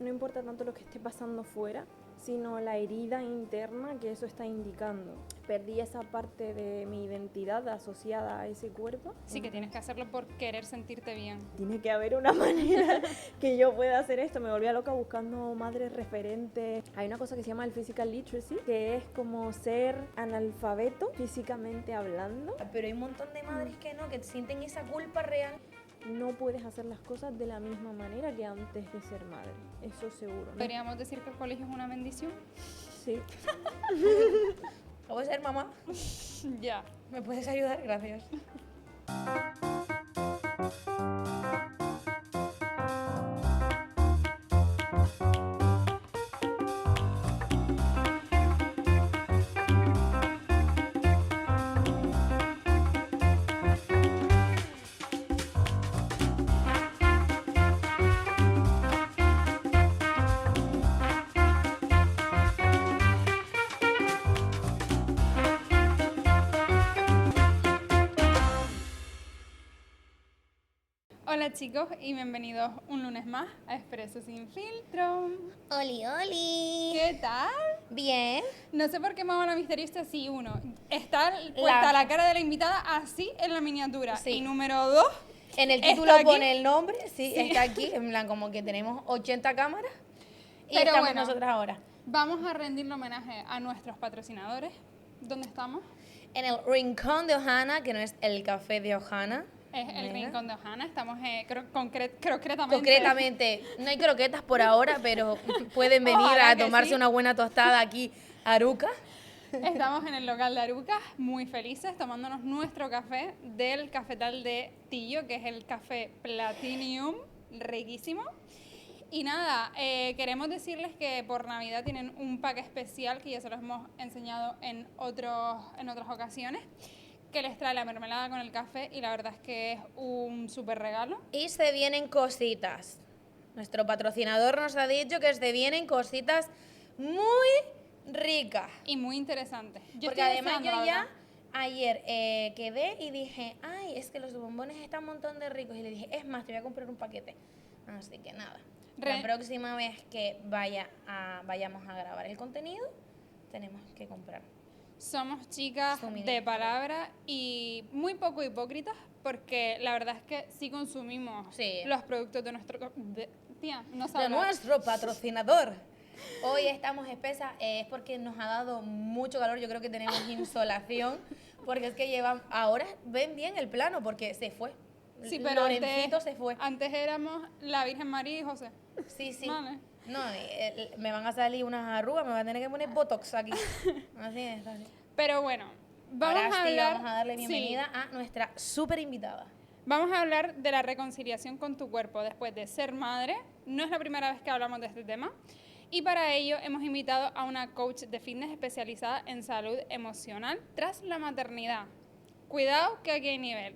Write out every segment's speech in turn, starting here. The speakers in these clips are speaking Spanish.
No importa tanto lo que esté pasando fuera, sino la herida interna que eso está indicando. Perdí esa parte de mi identidad asociada a ese cuerpo. Sí, que tienes que hacerlo por querer sentirte bien. Tiene que haber una manera que yo pueda hacer esto. Me volvía loca buscando madres referentes. Hay una cosa que se llama el physical literacy, que es como ser analfabeto físicamente hablando. Pero hay un montón de madres que no, que sienten esa culpa real. No puedes hacer las cosas de la misma manera que antes de ser madre, eso seguro, ¿no? ¿Podríamos decir que el colegio es una bendición? Sí. ¿Puedo ser mamá? Ya. ¿Me puedes ayudar? Gracias. Hola chicos y bienvenidos un lunes más a Expreso Sin Filtro. Oli, oli. ¿Qué tal? Bien. No sé por qué Mamá la Misteriosa sí, uno. Está puesta la cara de la invitada así en la miniatura. Sí. Y número 2, En el ¿está título aquí? pone el nombre, sí, está aquí, en plan como que tenemos 80 cámaras y Pero estamos bueno. nosotras ahora. Vamos a rendirle homenaje a nuestros patrocinadores. ¿Dónde estamos? En el Rincón de Ojana, que no es el café de Ojana. Es el Mira. Rincón de Ojana. Estamos concretamente. Concretamente, no hay croquetas por ahora, pero pueden venir Ojalá a que tomarse sí. una buena tostada aquí a Aruca. Estamos en el local de Arucas, muy felices, tomándonos nuestro café del cafetal de Tillo, que es el café Platinum, riquísimo. Y nada, queremos decirles que por Navidad tienen un pack especial que ya se los hemos enseñado en otras ocasiones, que les trae la mermelada con el café y la verdad es que es un súper regalo. Y se vienen cositas. Nuestro patrocinador nos ha dicho que se vienen cositas muy ricas. Y muy interesante. Yo Porque estoy además deseando, yo la ya verdad. ayer quedé y dije, ay, es que los bombones están un montón de ricos. Y le dije, es más, te voy a comprar un paquete. Así que nada. La próxima vez que vayamos a grabar el contenido, tenemos que comprar. Somos chicas Suministro. de palabra y muy poco hipócritas porque la verdad es que sí consumimos Sí. los productos de nuestro... tía, no De sabes. nuestro patrocinador. Hoy estamos espesas, es porque nos ha dado mucho calor, yo creo que tenemos insolación, porque es que ahora ven bien el plano, porque se fue. Sí, pero Lorencito se fue. antes éramos la Virgen María y José. Sí, sí. Vale. No, me van a salir unas arrugas, me van a tener que poner botox aquí. Así es, así. Pero bueno, vamos Ahora a sí, hablar... vamos a darle sí, bienvenida a nuestra súper invitada. vamos a hablar de la reconciliación con tu cuerpo después de ser madre. No es la primera vez que hablamos de este tema. Y para ello hemos invitado a una coach de fitness especializada en salud emocional tras la maternidad. Cuidado que aquí hay nivel.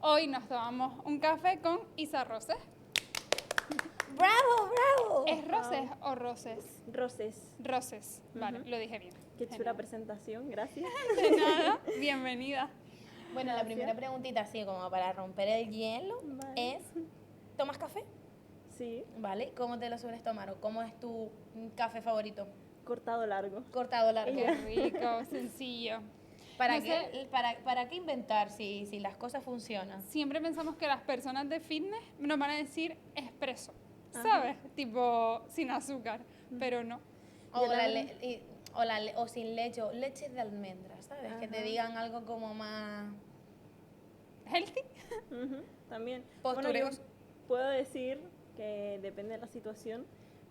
Hoy nos tomamos un café con Isa Roses. ¡Bravo, bravo! ¿Es Roses o Roses? Roses. Roses, vale, lo dije bien. Qué chula Genial. presentación, gracias. De nada, bienvenida. Bueno, la primera preguntita, así como para romper el hielo, Vale. es, ¿tomas café? Sí, ¿Vale? ¿Cómo te lo sueles tomar o cómo es tu café favorito? cortado largo. Cortado largo. Qué rico, sencillo. ¿Para, No qué, para qué inventar si las cosas funcionan? Siempre pensamos que las personas de fitness nos van a decir expreso, ¿sabes? Tipo sin azúcar, pero no. O, Yo la también. o sin leche, o leche de almendras, ¿sabes? Que te Ajá. digan algo como más... ¿Healthy? Ujú, también. Postureos. Yo puedo decir que depende de la situación.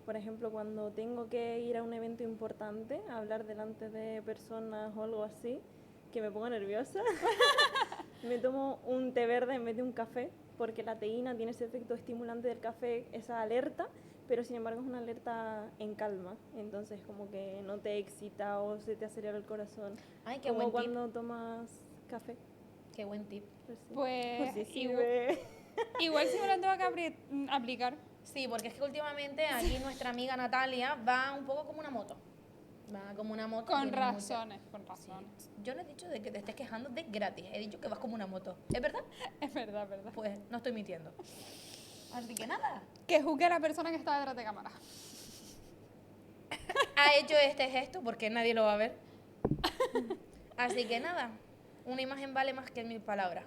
Por ejemplo, cuando tengo que ir a un evento importante, a hablar delante de personas o algo así, que me pongo nerviosa, me tomo un té verde en vez de un café, porque la teína tiene ese efecto estimulante del café, esa alerta, pero sin embargo es una alerta en calma. Entonces como que no te excita o se te acelera el corazón. Ay, qué Como buen tip. cuando tomas café. Qué buen tip. Pues sí. Pues Pues sí igual, sirve. igual sí me lo tengo que aplicar. Sí, porque es que últimamente aquí nuestra amiga Natalia va un poco como una moto. Va como una moto. Con tiene razones, con Sí. razones. Yo no he dicho de que te estés quejando de gratis, he dicho que vas como una moto. ¿Es verdad? Es verdad, verdad. Pues no estoy mintiendo. Así que nada. Que juzgue a la persona que está detrás de cámara. Ha hecho este gesto porque nadie lo va a ver. Así que nada, una imagen vale más que 1000 palabras.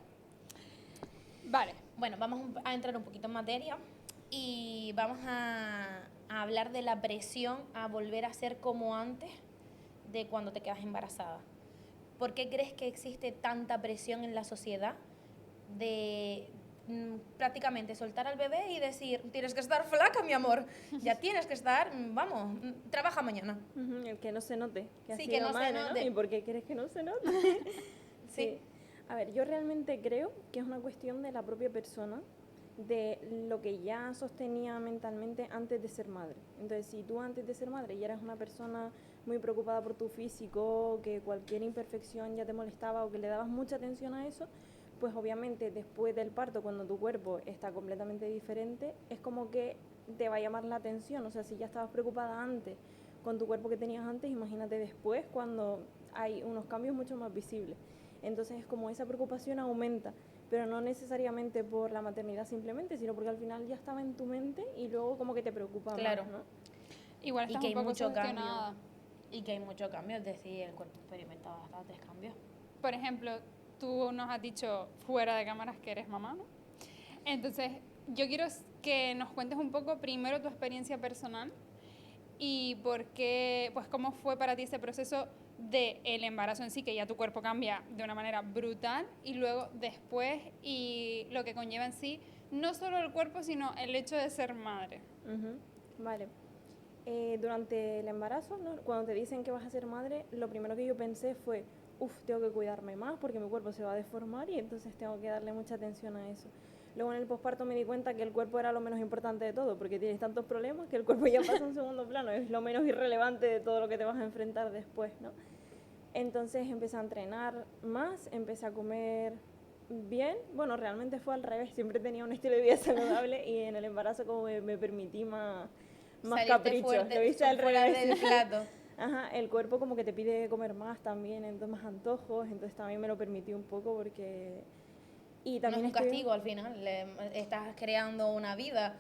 Vale. Bueno, vamos a entrar un poquito en materia y vamos a hablar de la presión a volver a ser como antes de cuando te quedas embarazada. ¿Por qué crees que existe tanta presión en la sociedad de prácticamente soltar al bebé y decir, tienes que estar flaca, mi amor, ya tienes que estar, vamos, trabaja mañana? El que no se note, que ha Sí, sido que no se madre, ¿no? note. ¿Y por qué quieres que no se note? Sí. A ver, yo realmente creo que es una cuestión de la propia persona, de lo que ya sostenía mentalmente antes de ser madre. Entonces, si tú antes de ser madre ya eras una persona muy preocupada por tu físico, que cualquier imperfección ya te molestaba o que le dabas mucha atención a eso, pues obviamente después del parto, cuando tu cuerpo está completamente diferente, es como que te va a llamar la atención. O sea, si ya estabas preocupada antes con tu cuerpo que tenías antes, imagínate después cuando hay unos cambios mucho más visibles. Entonces es como esa preocupación aumenta, pero no necesariamente por la maternidad simplemente, sino porque al final ya estaba en tu mente y luego como que te preocupa Claro. más, ¿no? Igual Y estás que un hay poco mucho cambio. sugestionada. Y que hay mucho cambio, es decir, el cuerpo experimenta bastantes cambios. Por ejemplo, tú nos has dicho fuera de cámaras que eres mamá, ¿no? Entonces, yo quiero que nos cuentes un poco primero tu experiencia personal y por qué, pues cómo fue para ti ese proceso del embarazo en sí, que ya tu cuerpo cambia de una manera brutal, y luego después y lo que conlleva en sí, no solo el cuerpo, sino el hecho de ser madre. Vale. Durante el embarazo, ¿no? Cuando te dicen que vas a ser madre, lo primero que yo pensé fue, tengo que cuidarme más porque mi cuerpo se va a deformar y entonces tengo que darle mucha atención a eso. Luego en el posparto me di cuenta que el cuerpo era lo menos importante de todo, porque tienes tantos problemas que el cuerpo ya pasa a un segundo plano, es lo menos irrelevante de todo lo que te vas a enfrentar después, ¿no? Entonces empecé a entrenar más, empecé a comer bien. Bueno, realmente fue al revés, siempre tenía un estilo de vida saludable y en el embarazo como me permití más Salirte caprichos. fuerte, Lo viste al fuera revés. del plato. Ajá, el cuerpo como que te pide comer más también, entonces más antojos, entonces también me lo permití un poco porque... Y No es también un castigo al final, estás creando una vida.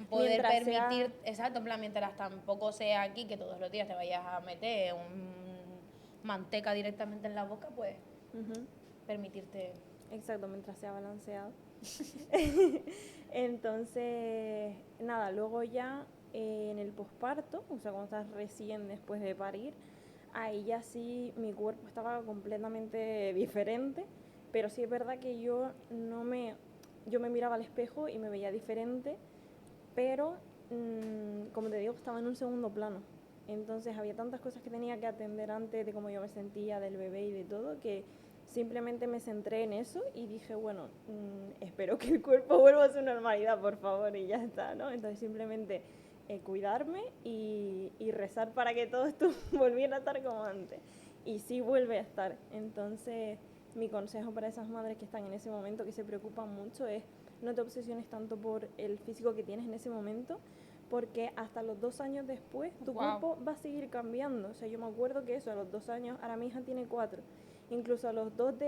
Poder Mientras permitir, sea- exacto, en plan, mientras tampoco sea aquí que todos los días te vayas a meter manteca directamente en la boca, pues Ujú. permitirte. Exacto, mientras sea balanceado. Entonces, nada, luego ya en el posparto, o sea, cuando estás recién después de parir, ahí ya sí mi cuerpo estaba completamente diferente, pero sí es verdad que yo me miraba al espejo y me veía diferente, pero como te digo, estaba en un segundo plano. Entonces había tantas cosas que tenía que atender antes de cómo yo me sentía, del bebé y de todo, que simplemente me centré en eso y dije, bueno, espero que el cuerpo vuelva a su normalidad, por favor, y ya está, ¿no? Entonces simplemente cuidarme y rezar para que todo esto volviera a estar como antes. Y sí vuelve a estar. Entonces mi consejo para esas madres que están en ese momento, que se preocupan mucho, es no te obsesiones tanto por el físico que tienes en ese momento, porque hasta los 2 años después tu cuerpo va a seguir cambiando. O sea, yo me acuerdo que eso, a los 2 años, ahora mi hija tiene 4, incluso a los 2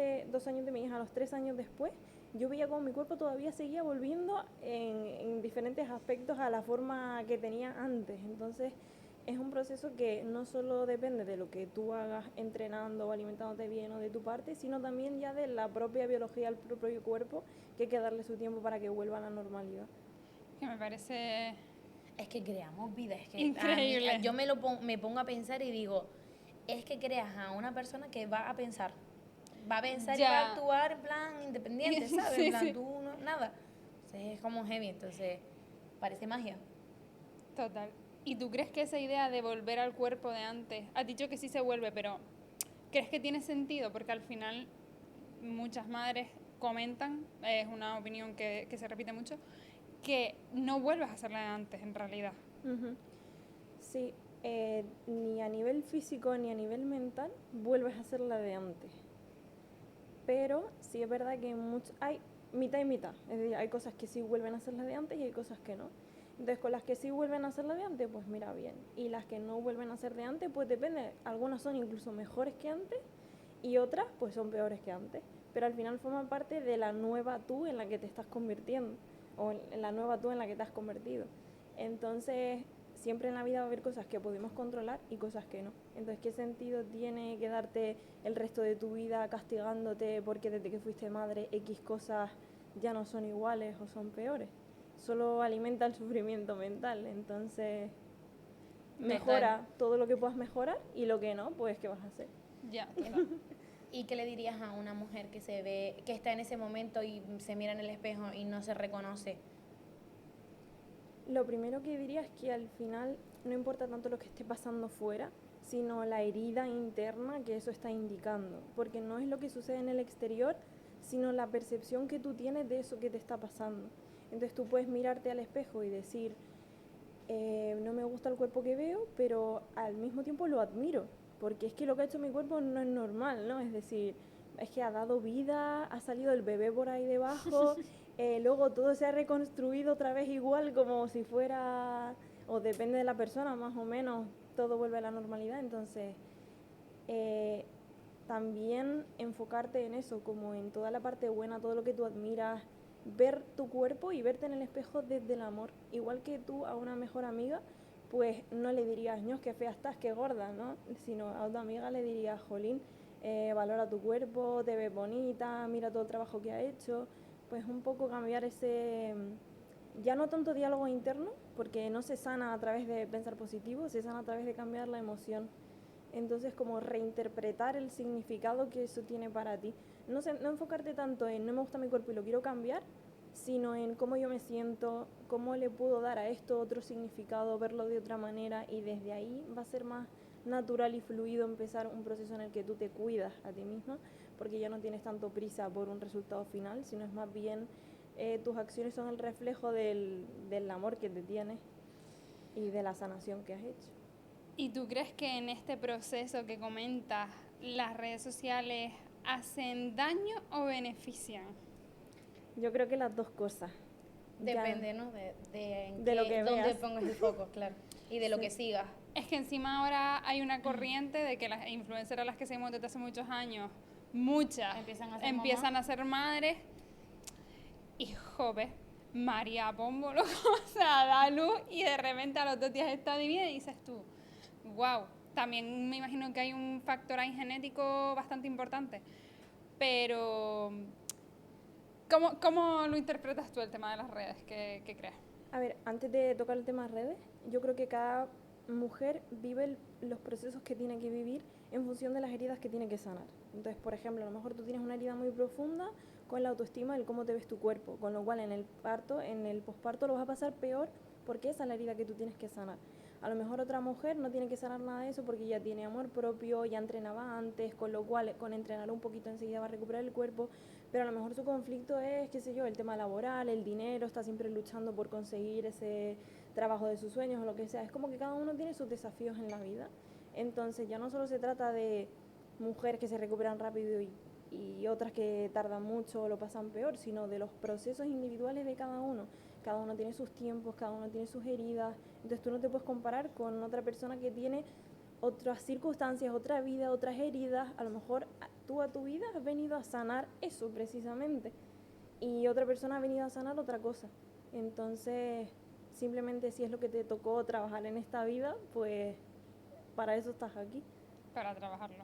años de mi hija, a los 3 años después, yo veía como mi cuerpo todavía seguía volviendo en diferentes aspectos a la forma que tenía antes. Entonces es un proceso que no solo depende de lo que tú hagas entrenando o alimentándote bien o de tu parte, sino también ya de la propia biología del propio cuerpo, que hay que darle su tiempo para que vuelva a la normalidad. Que me parece Es que creamos vida, es que increíble. yo me pongo a pensar y digo, es que creas a una persona que va a pensar. Va a pensar y va a actuar en plan independiente, ¿sabes? Sí, en plan, sí. tú no, nada. Entonces es como heavy, entonces parece magia. Total. ¿Y tú crees que esa idea de volver al cuerpo de antes, has dicho que sí se vuelve, pero crees que tiene sentido? Porque al final muchas madres comentan, es una opinión que se repite mucho, que no vuelves a hacerla de antes en realidad. Sí, ni a nivel físico ni a nivel mental vuelves a hacer la de antes. Pero sí es verdad que hay mitad y mitad. Es decir, hay cosas que sí vuelven a hacer la de antes y hay cosas que no. Entonces, con las que sí vuelven a hacer la de antes, pues mira bien. Y las que no vuelven a ser de antes, pues depende. Algunas son incluso mejores que antes y otras pues son peores que antes. Pero al final forman parte de la nueva tú en la que te estás convirtiendo. o en la nueva tú en la que te has convertido. Entonces, siempre en la vida va a haber cosas que podemos controlar y cosas que no. Entonces, ¿qué sentido tiene quedarte el resto de tu vida castigándote porque desde que fuiste madre X cosas ya no son iguales o son peores? Solo alimenta el sufrimiento mental. Entonces, mejora todo lo que puedas mejorar y lo que no, pues, ¿qué vas a hacer? Ya, total. ¿Y qué le dirías a una mujer que se ve, que está en ese momento y se mira en el espejo y no se reconoce? Lo primero que diría es que al final no importa tanto lo que esté pasando fuera, sino la herida interna que eso está indicando, porque no es lo que sucede en el exterior, sino la percepción que tú tienes de eso que te está pasando. Entonces tú puedes mirarte al espejo y decir, no me gusta el cuerpo que veo, pero al mismo tiempo lo admiro, porque es que lo que ha hecho mi cuerpo no es normal, ¿no? Es decir, es que ha dado vida, ha salido el bebé por ahí debajo, luego todo se ha reconstruido otra vez igual como si fuera, o depende de la persona más o menos, todo vuelve a la normalidad. Entonces, también enfocarte en eso, como en toda la parte buena, todo lo que tú admiras, ver tu cuerpo y verte en el espejo desde el amor. Igual que tú a una mejor amiga, pues no le dirías, ño, qué fea estás, qué gorda, ¿no? Sino a otra amiga le dirías, jolín, valora tu cuerpo, te ves bonita, mira todo el trabajo que ha hecho. Pues un poco cambiar ese, ya no tanto diálogo interno, porque no se sana a través de pensar positivo, se sana a través de cambiar la emoción. Entonces, como reinterpretar el significado que eso tiene para ti. No enfocarte tanto en no me gusta mi cuerpo y lo quiero cambiar, sino en cómo yo me siento, cómo le puedo dar a esto otro significado, verlo de otra manera, y desde ahí va a ser más natural y fluido empezar un proceso en el que tú te cuidas a ti misma, porque ya no tienes tanto prisa por un resultado final, sino es más bien tus acciones son el reflejo del amor que te tienes y de la sanación que has hecho. ¿Y tú crees que en este proceso que comentas, las redes sociales hacen daño o benefician? Yo creo que las dos cosas. Depende, ¿no? De lo que dónde veas. pongas el foco, claro. Y de lo que sigas. Es que encima ahora hay una corriente de que las influencers a las que seguimos desde hace muchos años, muchas empiezan a ser madres y joven, María Pómbolo, o sea, da luz y de repente a los 2 días está divina y dices tú, wow. También me imagino que hay un factor ahí genético bastante importante, pero ¿cómo lo interpretas tú el tema de las redes? ¿Qué crees? A ver, antes de tocar el tema redes, yo creo que cada mujer vive los procesos que tiene que vivir en función de las heridas que tiene que sanar. Entonces, por ejemplo, a lo mejor tú tienes una herida muy profunda con la autoestima, el cómo te ves tu cuerpo, con lo cual en el posparto lo vas a pasar peor porque esa es la herida que tú tienes que sanar. A lo mejor otra mujer no tiene que sanar nada de eso porque ya tiene amor propio, ya entrenaba antes, con lo cual con entrenar un poquito enseguida va a recuperar el cuerpo, pero a lo mejor su conflicto es, qué sé yo, el tema laboral, el dinero, está siempre luchando por conseguir ese trabajo de sus sueños o lo que sea. Es como que cada uno tiene sus desafíos en la vida. Entonces ya no solo se trata de mujeres que se recuperan rápido y otras que tardan mucho o lo pasan peor, sino de los procesos individuales de cada uno. Cada uno tiene sus tiempos, cada uno tiene sus heridas. Entonces tú no te puedes comparar con otra persona que tiene otras circunstancias, otra vida, otras heridas. A lo mejor tú a tu vida has venido a sanar eso precisamente y otra persona ha venido a sanar otra cosa. Entonces, simplemente si es lo que te tocó trabajar en esta vida, pues para eso estás aquí. Para trabajarlo.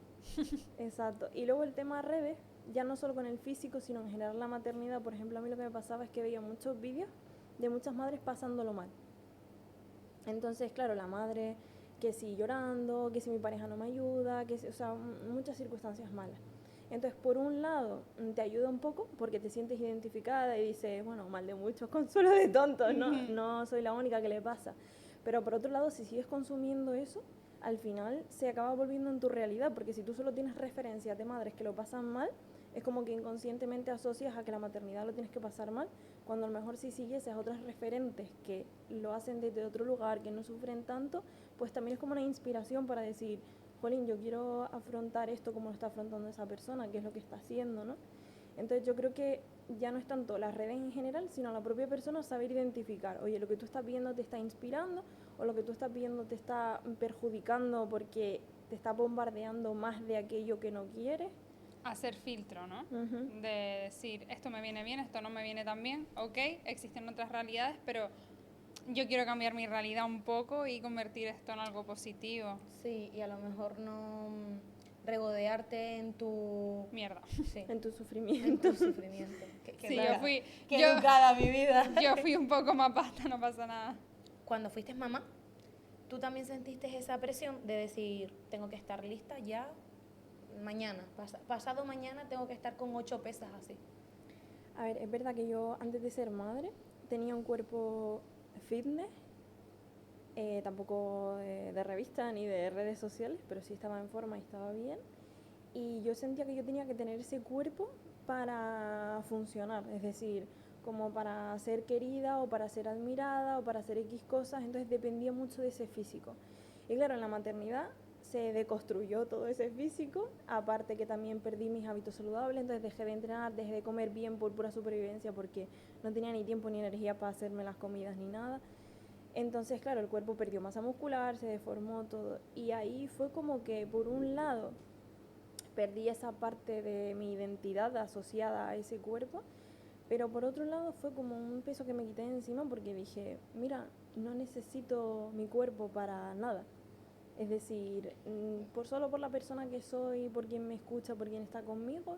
Exacto. Y luego el tema de redes, ya no solo con el físico, sino en general la maternidad. Por ejemplo, a mí lo que me pasaba es que veía muchos vídeos de muchas madres pasándolo mal. Entonces, claro, la madre que si llorando, que si mi pareja no me ayuda, que si, o sea, muchas circunstancias malas. Entonces, por un lado, te ayuda un poco porque te sientes identificada y dices, bueno, mal de muchos, consuelo de tontos, no soy la única que le pasa. Pero por otro lado, si sigues consumiendo eso, al final se acaba volviendo en tu realidad, porque si tú solo tienes referencias de madres que lo pasan mal, es como que inconscientemente asocias a que la maternidad lo tienes que pasar mal, cuando a lo mejor si sigues a otras referentes que lo hacen desde otro lugar, que no sufren tanto, pues también es como una inspiración para decir, jolín, yo quiero afrontar esto como lo está afrontando esa persona, que es lo que está haciendo, ¿no? Entonces yo creo que ya no es tanto las redes en general, sino la propia persona saber identificar, oye, lo que tú estás viendo te está inspirando o lo que tú estás viendo te está perjudicando porque te está bombardeando más de aquello que no quieres. hacer filtro, ¿no? Ujú. De decir, esto me viene bien, esto no me viene tan bien, ok, existen otras realidades, pero yo quiero cambiar mi realidad un poco y convertir esto en algo positivo. Sí, y a lo mejor no regodearte en tu... Mierda. Sí, En tu en sufrimiento. tu sufrimiento. Qué Sí, educada. yo fui, Qué yo, educada, mi vida. yo fui un poco más pasta, no pasa nada. Cuando fuiste mamá, ¿tú también sentiste esa presión de decir, tengo que estar lista ya mañana, pasado mañana tengo que estar con 8 pesas así? A ver, es verdad que yo antes de ser madre tenía un cuerpo fitness, tampoco de revista ni de redes sociales, pero sí estaba en forma y estaba bien. Y yo sentía que yo tenía que tener ese cuerpo para funcionar, es decir, como para ser querida o para ser admirada o para hacer X cosas, entonces dependía mucho de ese físico. Y claro, en la maternidad se deconstruyó todo ese físico, aparte que también perdí mis hábitos saludables, entonces dejé de entrenar, dejé de comer bien por pura supervivencia porque no tenía ni tiempo ni energía para hacerme las comidas ni nada. Entonces, claro, el cuerpo perdió masa muscular, se deformó todo. Y ahí fue como que, por un lado, perdí esa parte de mi identidad asociada a ese cuerpo, pero por otro lado fue como un peso que me quité de encima porque dije, mira, no necesito mi cuerpo para nada. Es decir, por solo por la persona que soy, por quien me escucha, por quien está conmigo,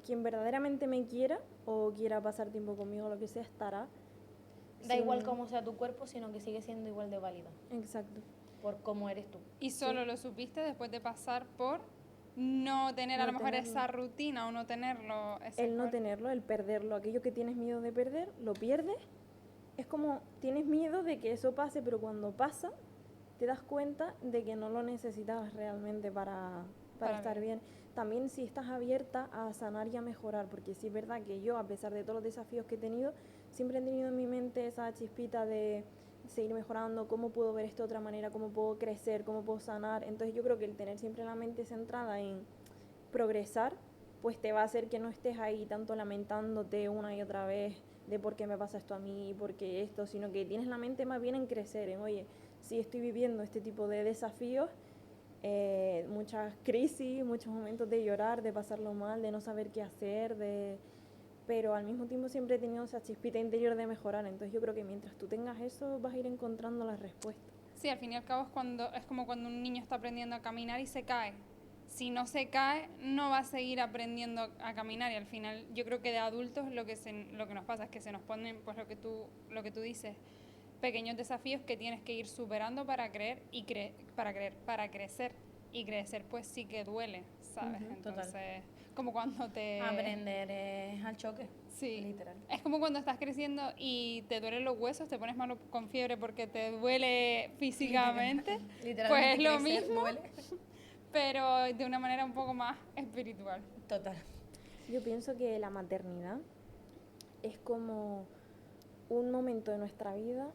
quien verdaderamente me quiera o quiera pasar tiempo conmigo, lo que sea, estará. Da igual cómo sea tu cuerpo, sino que sigue siendo igual de válido Exacto. por cómo eres tú. Y solo lo supiste después de pasar por no tener a No lo mejor tenerlo. esa rutina o no tenerlo. Ese El no cuerpo. tenerlo, el perderlo, aquello que tienes miedo de perder, lo pierdes. Es como tienes miedo de que eso pase, pero cuando pasa, te das cuenta de que no lo necesitabas realmente para estar bien. También si estás abierta a sanar y a mejorar, porque sí es verdad que yo, a pesar de todos los desafíos que he tenido, siempre he tenido en mi mente esa chispita de seguir mejorando, cómo puedo ver esto de otra manera, cómo puedo crecer, cómo puedo sanar. Entonces yo creo que el tener siempre la mente centrada en progresar, pues te va a hacer que no estés ahí tanto lamentándote una y otra vez de por qué me pasa esto a mí, por qué esto, sino que tienes la mente más bien en crecer, en oye, sí estoy viviendo este tipo de desafíos, muchas crisis, muchos momentos de llorar, de pasarlo mal, de no saber qué hacer, pero al mismo tiempo siempre he tenido esa chispita interior de mejorar, entonces yo creo que mientras tú tengas eso vas a ir encontrando las respuestas. Sí, al fin y al cabo es como cuando un niño está aprendiendo a caminar y se cae. Si no se cae, no va a seguir aprendiendo a caminar y al final yo creo que de adultos lo que nos pasa es que se nos ponen, pues lo que tú dices, pequeños desafíos que tienes que ir superando para para crecer. Y crecer pues sí que duele, ¿sabes? Total. Entonces, como cuando te... Aprender al choque. Sí, Literal. es como cuando estás creciendo y te duelen los huesos, te pones malo con fiebre porque te duele físicamente, Literalmente pues es lo crecer mismo, duele. pero de una manera un poco más espiritual. Total. Yo pienso que la maternidad es como un momento de nuestra vida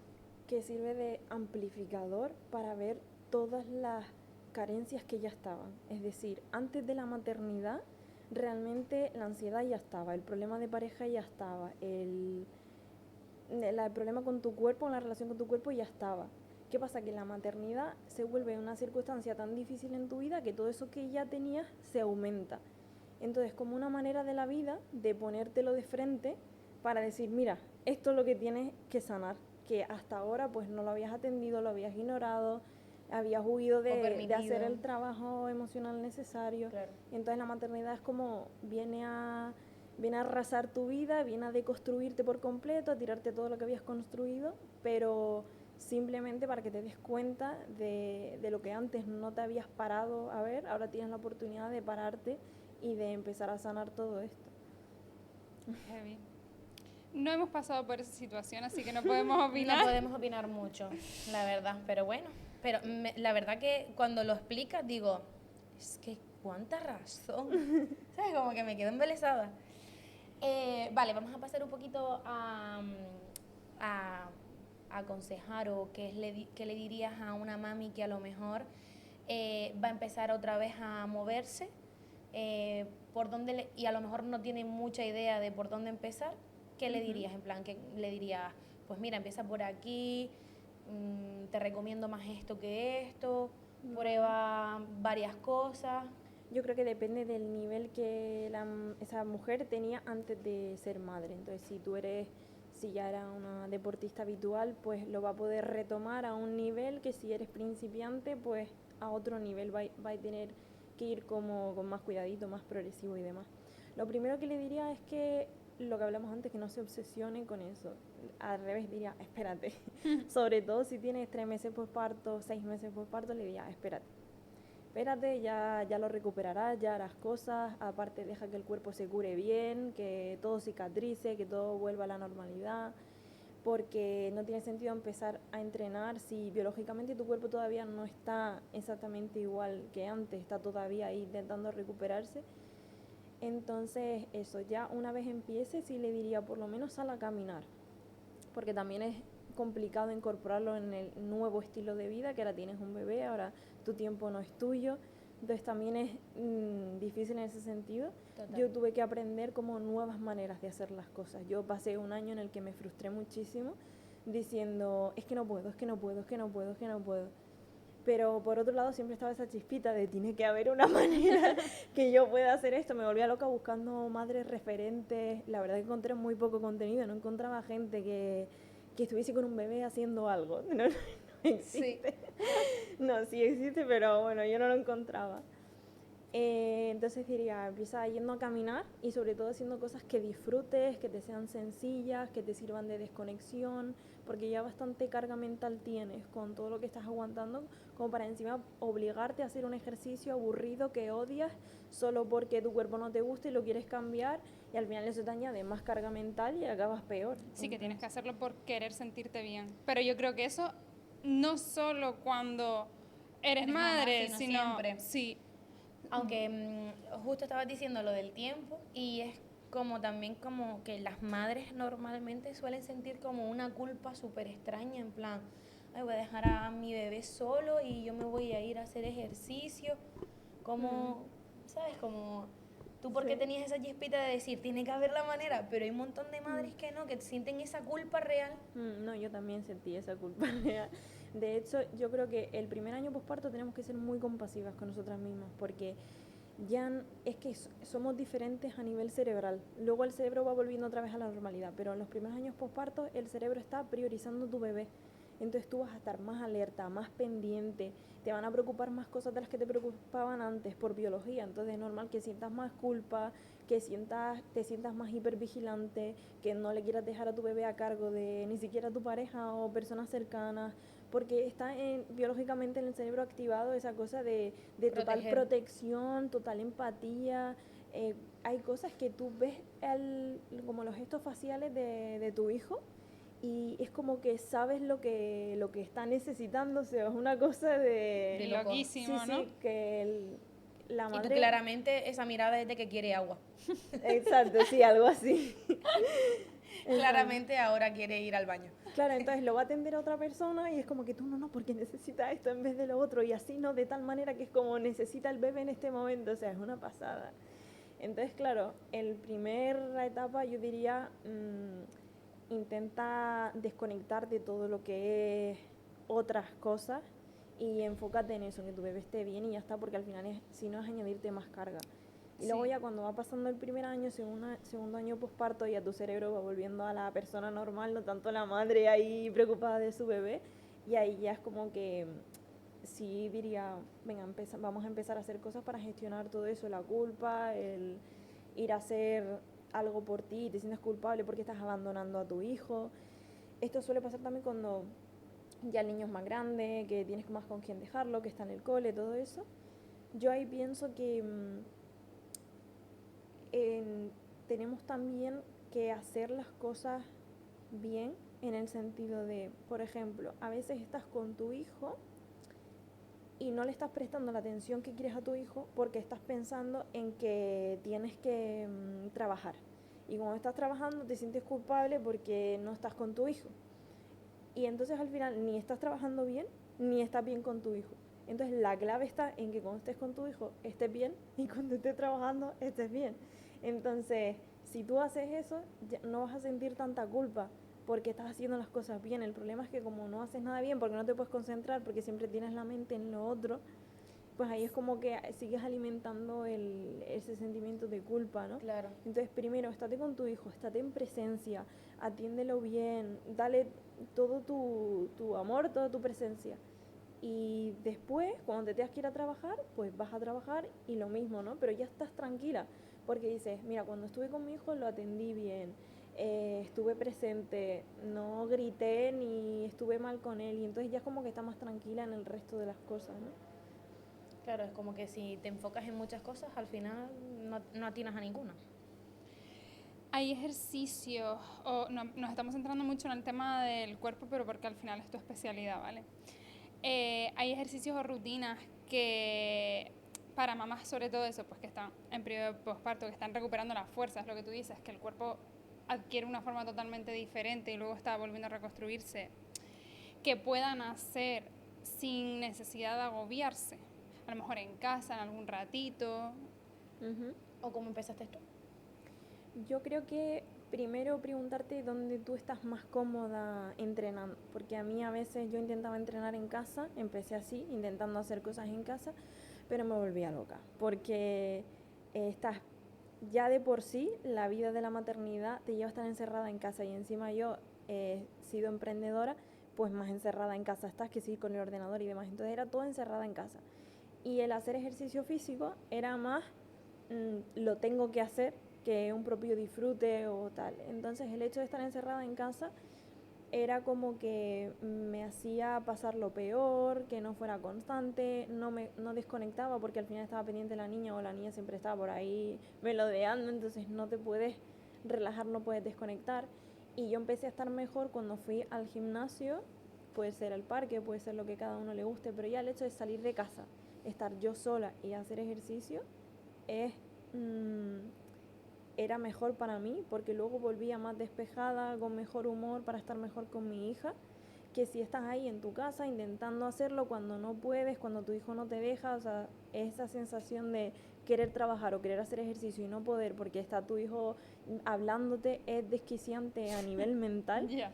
que sirve de amplificador para ver todas las carencias que ya estaban. Es decir, antes de la maternidad realmente la ansiedad ya estaba, el problema de pareja ya estaba, el problema con tu cuerpo, la relación con tu cuerpo ya estaba. ¿Qué pasa? Que la maternidad se vuelve una circunstancia tan difícil en tu vida que todo eso que ya tenías se aumenta. Entonces, como una manera de la vida de ponértelo de frente para decir, mira, esto es lo que tienes que sanar, que hasta ahora pues no lo habías atendido, lo habías ignorado, habías huido de hacer el trabajo emocional necesario. Claro. Entonces la maternidad es como viene a arrasar tu vida, viene a deconstruirte por completo, a tirarte todo lo que habías construido, pero simplemente para que te des cuenta de lo que antes no te habías parado a ver, ahora tienes la oportunidad de pararte y de empezar a sanar todo esto. Heavy. No hemos pasado por esa situación, así que no podemos opinar. No podemos opinar mucho, la verdad, pero bueno. Pero la verdad que cuando lo explicas digo, es que cuánta razón. ¿Sabes? Como que me quedo embelesada. Vale, vamos a pasar un poquito a aconsejar o qué le dirías a una mami que a lo mejor va a empezar otra vez a moverse y a lo mejor no tiene mucha idea de por dónde empezar. ¿Qué le dirías? En plan, ¿qué le dirías? Pues mira, empieza por aquí, te recomiendo más esto que esto, prueba varias cosas. Yo creo que depende del nivel que esa mujer tenía antes de ser madre. Entonces, si ya era una deportista habitual, pues lo va a poder retomar a un nivel que si eres principiante, pues a otro nivel va a tener que ir como con más cuidadito, más progresivo y demás. Lo primero que le diría es que lo que hablamos antes, que no se obsesione con eso. Al revés, diría, espérate. Sobre todo si tienes 3 meses posparto, 6 meses posparto, le diría, espérate, ya lo recuperarás, ya harás cosas, aparte deja que el cuerpo se cure bien, que todo cicatrice, que todo vuelva a la normalidad, porque no tiene sentido empezar a entrenar si biológicamente tu cuerpo todavía no está exactamente igual que antes, está todavía ahí intentando recuperarse. Entonces eso, ya una vez empiece, sí le diría por lo menos sal a caminar, porque también es complicado incorporarlo en el nuevo estilo de vida, que ahora tienes un bebé, ahora tu tiempo no es tuyo, entonces también es difícil en ese sentido. Total. Yo tuve que aprender como nuevas maneras de hacer las cosas. Yo pasé un año en el que me frustré muchísimo diciendo, es que no puedo. Pero por otro lado siempre estaba esa chispita de tiene que haber una manera que yo pueda hacer esto. Me volvía loca buscando madres referentes. La verdad que encontré muy poco contenido. No encontraba gente que estuviese con un bebé haciendo algo. No existe. Sí. No, sí existe, pero bueno, yo no lo encontraba. Entonces diría, empieza yendo a caminar y sobre todo haciendo cosas que disfrutes, que te sean sencillas, que te sirvan de desconexión, porque ya bastante carga mental tienes con todo lo que estás aguantando, como para encima obligarte a hacer un ejercicio aburrido que odias solo porque tu cuerpo no te gusta y lo quieres cambiar, y al final eso te añade más carga mental y acabas peor. Sí, que tienes que hacerlo por querer sentirte bien. Pero yo creo que eso no solo cuando eres madre, mamá, sino siempre. Sí. Aunque justo estabas diciendo lo del tiempo, y es como también como que las madres normalmente suelen sentir como una culpa súper extraña, en plan, ay, voy a dejar a mi bebé solo y yo me voy a ir a hacer ejercicio, como, ¿sabes? Como tú porque Sí. tenías esa chispita de decir, tiene que haber la manera, pero hay un montón de madres que no, que sienten esa culpa real. No, yo también sentí esa culpa real. De hecho, yo creo que el primer año posparto tenemos que ser muy compasivas con nosotras mismas, porque ya es que somos diferentes a nivel cerebral. Luego el cerebro va volviendo otra vez a la normalidad, pero en los primeros años posparto el cerebro está priorizando tu bebé. Entonces tú vas a estar más alerta, más pendiente, te van a preocupar más cosas de las que te preocupaban antes por biología. Entonces es normal que sientas más culpa, que te sientas más hipervigilante, que no le quieras dejar a tu bebé a cargo de ni siquiera tu pareja o personas cercanas, porque está biológicamente en el cerebro activado esa cosa de total protección, total empatía. Hay cosas que tú ves como los gestos faciales de tu hijo y es como que sabes lo que está necesitando, o sea, es una cosa de loquísimo, sí, ¿no? Sí, que la madre... Y tú claramente esa mirada es de que quiere agua. Exacto, sí, algo así. Claramente ahora quiere ir al baño. Claro, entonces lo va a atender a otra persona y es como que tú no, porque necesita esto en vez de lo otro y así no, de tal manera que es como necesita el bebé en este momento, o sea, es una pasada. Entonces, claro, en primera etapa yo diría, intenta desconectar de todo lo que es otras cosas y enfócate en eso, que tu bebé esté bien y ya está, porque al final si no es añadirte más carga. Y luego ya cuando va pasando el primer año, segundo año posparto, ya tu cerebro va volviendo a la persona normal, no tanto la madre ahí preocupada de su bebé. Y ahí ya es como que sí diría, venga, vamos a empezar a hacer cosas para gestionar todo eso, la culpa, el ir a hacer algo por ti y te sientes culpable porque estás abandonando a tu hijo. Esto suele pasar también cuando ya el niño es más grande, que tienes más con quién dejarlo, que está en el cole, todo eso. Yo ahí pienso que tenemos también que hacer las cosas bien en el sentido de, por ejemplo, a veces estás con tu hijo y no le estás prestando la atención que quieres a tu hijo porque estás pensando en que tienes que trabajar. Y cuando estás trabajando te sientes culpable porque no estás con tu hijo. Y entonces al final ni estás trabajando bien, ni estás bien con tu hijo. Entonces la clave está en que cuando estés con tu hijo estés bien y cuando estés trabajando estés bien. Entonces, si tú haces eso, ya no vas a sentir tanta culpa porque estás haciendo las cosas bien. El problema es que como no haces nada bien porque no te puedes concentrar, porque siempre tienes la mente en lo otro, pues ahí es como que sigues alimentando ese sentimiento de culpa, ¿no? Claro. Entonces, primero, estate con tu hijo, estate en presencia, atiéndelo bien, dale todo tu amor, toda tu presencia. Y después, cuando te tengas que ir a trabajar, pues vas a trabajar y lo mismo, ¿no? Pero ya estás tranquila, porque dices, mira, cuando estuve con mi hijo lo atendí bien, estuve presente, no grité ni estuve mal con él, y entonces ya es como que está más tranquila en el resto de las cosas, ¿no? Claro, es como que si te enfocas en muchas cosas, al final no atinas a ninguna. Hay ejercicios, nos estamos centrando mucho en el tema del cuerpo, pero porque al final es tu especialidad, ¿vale? Hay ejercicios o rutinas que para mamás, sobre todo eso, pues que están en periodo de posparto, que están recuperando las fuerzas, lo que tú dices, que el cuerpo adquiere una forma totalmente diferente y luego está volviendo a reconstruirse, que puedan hacer sin necesidad de agobiarse, a lo mejor en casa, en algún ratito. ¿O cómo empezaste tú? Yo creo que primero preguntarte dónde tú estás más cómoda entrenando, porque a mí a veces yo intentaba entrenar en casa, empecé así, intentando hacer cosas en casa, pero me volvía loca, porque estás ya de por sí, la vida de la maternidad te lleva a estar encerrada en casa, y encima yo he sido emprendedora, pues más encerrada en casa estás que sí con el ordenador y demás, entonces era todo encerrada en casa. Y el hacer ejercicio físico era más lo tengo que hacer que un propio disfrute o tal. Entonces el hecho de estar encerrada en casa era como que me hacía pasar lo peor, que no fuera constante, no desconectaba porque al final estaba pendiente de la niña, o la niña siempre estaba por ahí melodeando, entonces no te puedes relajar, no puedes desconectar. Y yo empecé a estar mejor cuando fui al gimnasio, puede ser al parque, puede ser lo que cada uno le guste, pero ya el hecho de salir de casa, estar yo sola y hacer ejercicio, es era mejor para mí, porque luego volvía más despejada, con mejor humor, para estar mejor con mi hija, que si estás ahí en tu casa intentando hacerlo cuando no puedes, cuando tu hijo no te deja. O sea, esa sensación de querer trabajar o querer hacer ejercicio y no poder porque está tu hijo hablándote es desquiciante a nivel mental. Ya.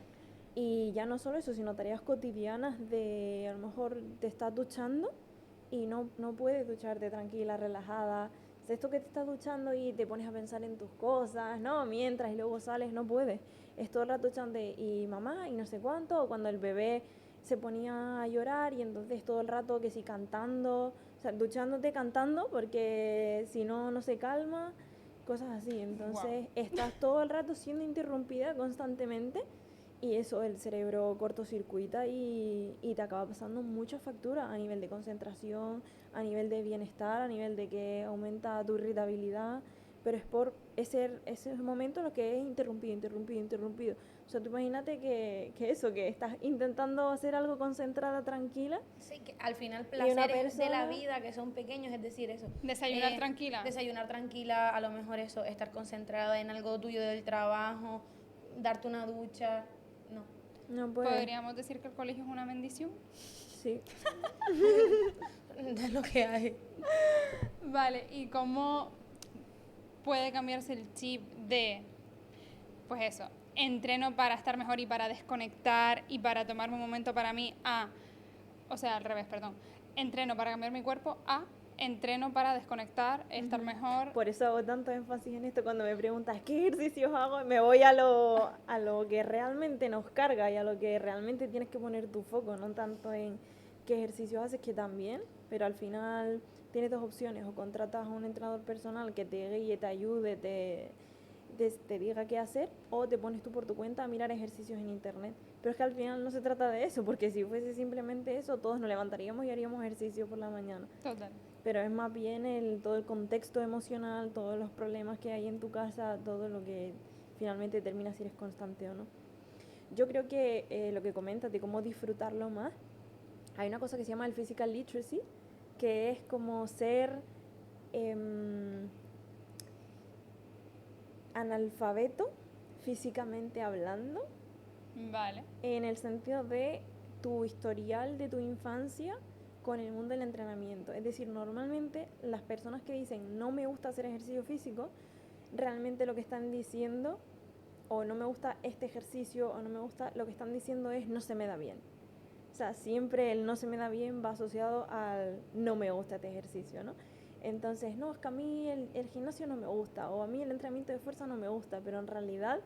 Y ya no solo eso, sino tareas cotidianas de a lo mejor te estás duchando y no puedes ducharte tranquila, relajada. O sea, esto que te estás duchando y te pones a pensar en tus cosas, ¿no? Mientras, y luego sales, no puedes. Es todo el rato duchándote y mamá y no sé cuánto, o cuando el bebé se ponía a llorar y entonces todo el rato que sí cantando, o sea, duchándote cantando porque si no, no se calma, cosas así. Entonces estás todo el rato siendo interrumpida constantemente. Y eso, el cerebro cortocircuita y te acaba pasando mucha factura a nivel de concentración, a nivel de bienestar, a nivel de que aumenta tu irritabilidad, pero es por ese momento en lo que es interrumpido. O sea, tú imagínate que eso, que estás intentando hacer algo concentrada, tranquila. Sí, que al final Y una placeres de la persona- vida que son pequeños, es decir, eso. Desayunar tranquila. Desayunar tranquila, a lo mejor eso, estar concentrada en algo tuyo del trabajo, darte una ducha, no. No puedes. ¿Podríamos decir que el colegio es una bendición? Sí. Es lo que hay. Vale, ¿y cómo puede cambiarse el chip de, pues eso, entreno para estar mejor y para desconectar y para tomarme un momento para mí o sea, al revés, perdón, entreno para cambiar mi cuerpo entreno para desconectar, estar mejor? Por eso hago tanto énfasis en esto cuando me preguntas qué ejercicios hago, me voy a lo que realmente nos carga y a lo que realmente tienes que poner tu foco, no tanto en qué ejercicios haces, que también, pero al final tienes dos opciones: o contratas a un entrenador personal que te guíe, te ayude, te diga qué hacer, o te pones tú por tu cuenta a mirar ejercicios en internet. Pero es que al final no se trata de eso, porque si fuese simplemente eso, todos nos levantaríamos y haríamos ejercicio por la mañana. Total. Pero es más bien todo el contexto emocional, todos los problemas que hay en tu casa, todo lo que finalmente determina si eres constante o no. Yo creo que lo que comentas de cómo disfrutarlo más, hay una cosa que se llama el physical literacy, que es como ser analfabeto físicamente hablando, Vale. en el sentido de tu historial de tu infancia con el mundo del entrenamiento. Es decir, normalmente las personas que dicen no me gusta hacer ejercicio físico, realmente lo que están diciendo, o no me gusta este ejercicio, o no me gusta, lo que están diciendo es no se me da bien. O sea, siempre el no se me da bien va asociado al no me gusta este ejercicio, ¿no? Entonces, no, es que a mí el gimnasio no me gusta, o a mí el entrenamiento de fuerza no me gusta, pero en realidad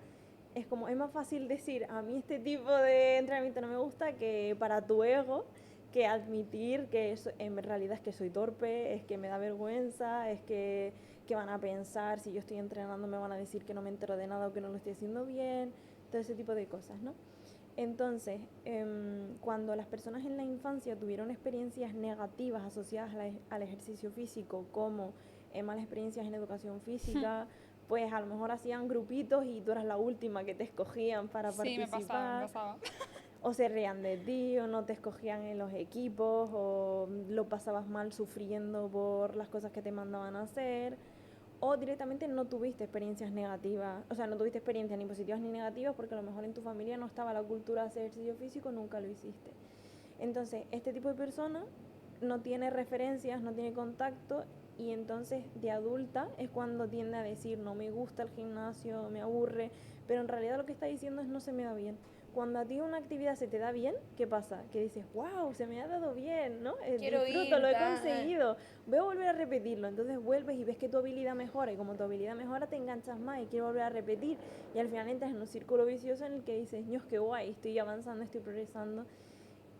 es como, es más fácil decir, a mí este tipo de entrenamiento no me gusta, que para tu ego, que admitir que en realidad es que soy torpe, es que me da vergüenza, es que van a pensar, si yo estoy entrenando me van a decir que no me entero de nada o que no lo estoy haciendo bien, todo ese tipo de cosas, ¿no? Entonces, cuando las personas en la infancia tuvieron experiencias negativas asociadas al ejercicio físico, como malas experiencias en educación física, pues a lo mejor hacían grupitos y tú eras la última que te escogían para Sí, participar. me pasaba. O se reían de ti, o no te escogían en los equipos, o lo pasabas mal sufriendo por las cosas que te mandaban a hacer, o directamente no tuviste experiencias negativas, o sea, no tuviste experiencias ni positivas ni negativas porque a lo mejor en tu familia no estaba la cultura de hacer ejercicio físico, nunca lo hiciste. Entonces, este tipo de persona no tiene referencias, no tiene contacto, y entonces de adulta es cuando tiende a decir no me gusta el gimnasio, me aburre, pero en realidad lo que está diciendo es no se me da bien. Cuando a ti una actividad se te da bien, ¿qué pasa? Que dices, wow, se me ha dado bien, ¿no? Quiero Disfruto, ir, lo he tal. conseguido, voy a volver a repetirlo. Entonces vuelves y ves que tu habilidad mejora, y como tu habilidad mejora te enganchas más y quieres volver a repetir, y al final entras en un círculo vicioso en el que dices, ños, qué guay, estoy avanzando, estoy progresando.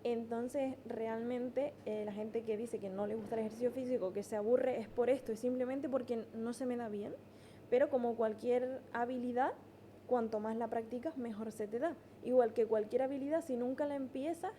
Entonces, realmente la gente que dice que no le gusta el ejercicio físico, que se aburre, es por esto, es simplemente porque no se me da bien. Pero como cualquier habilidad, cuanto más la practicas, mejor se te da. Igual que cualquier habilidad, si nunca la empiezas,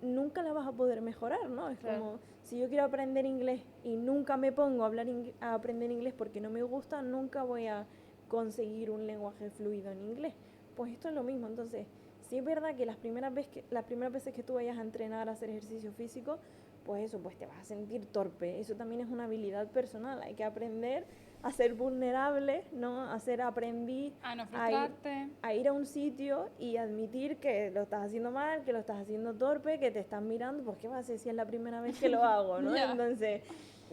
nunca la vas a poder mejorar, ¿no? Es Claro. como, si yo quiero aprender inglés y nunca me pongo a aprender inglés porque no me gusta, nunca voy a conseguir un lenguaje fluido en inglés. Pues esto es lo mismo. Entonces, sí es verdad que las primeras veces que tú vayas a entrenar, a hacer ejercicio físico, pues eso, pues te vas a sentir torpe. Eso también es una habilidad personal. Hay que aprender a ser vulnerable, ¿no? A ser aprendiz, A no a ir, frustrarte. a ir a un sitio y admitir que lo estás haciendo mal, que lo estás haciendo torpe, que te están mirando, pues qué vas a hacer si es la primera vez que lo hago, ¿no? Ya. Entonces,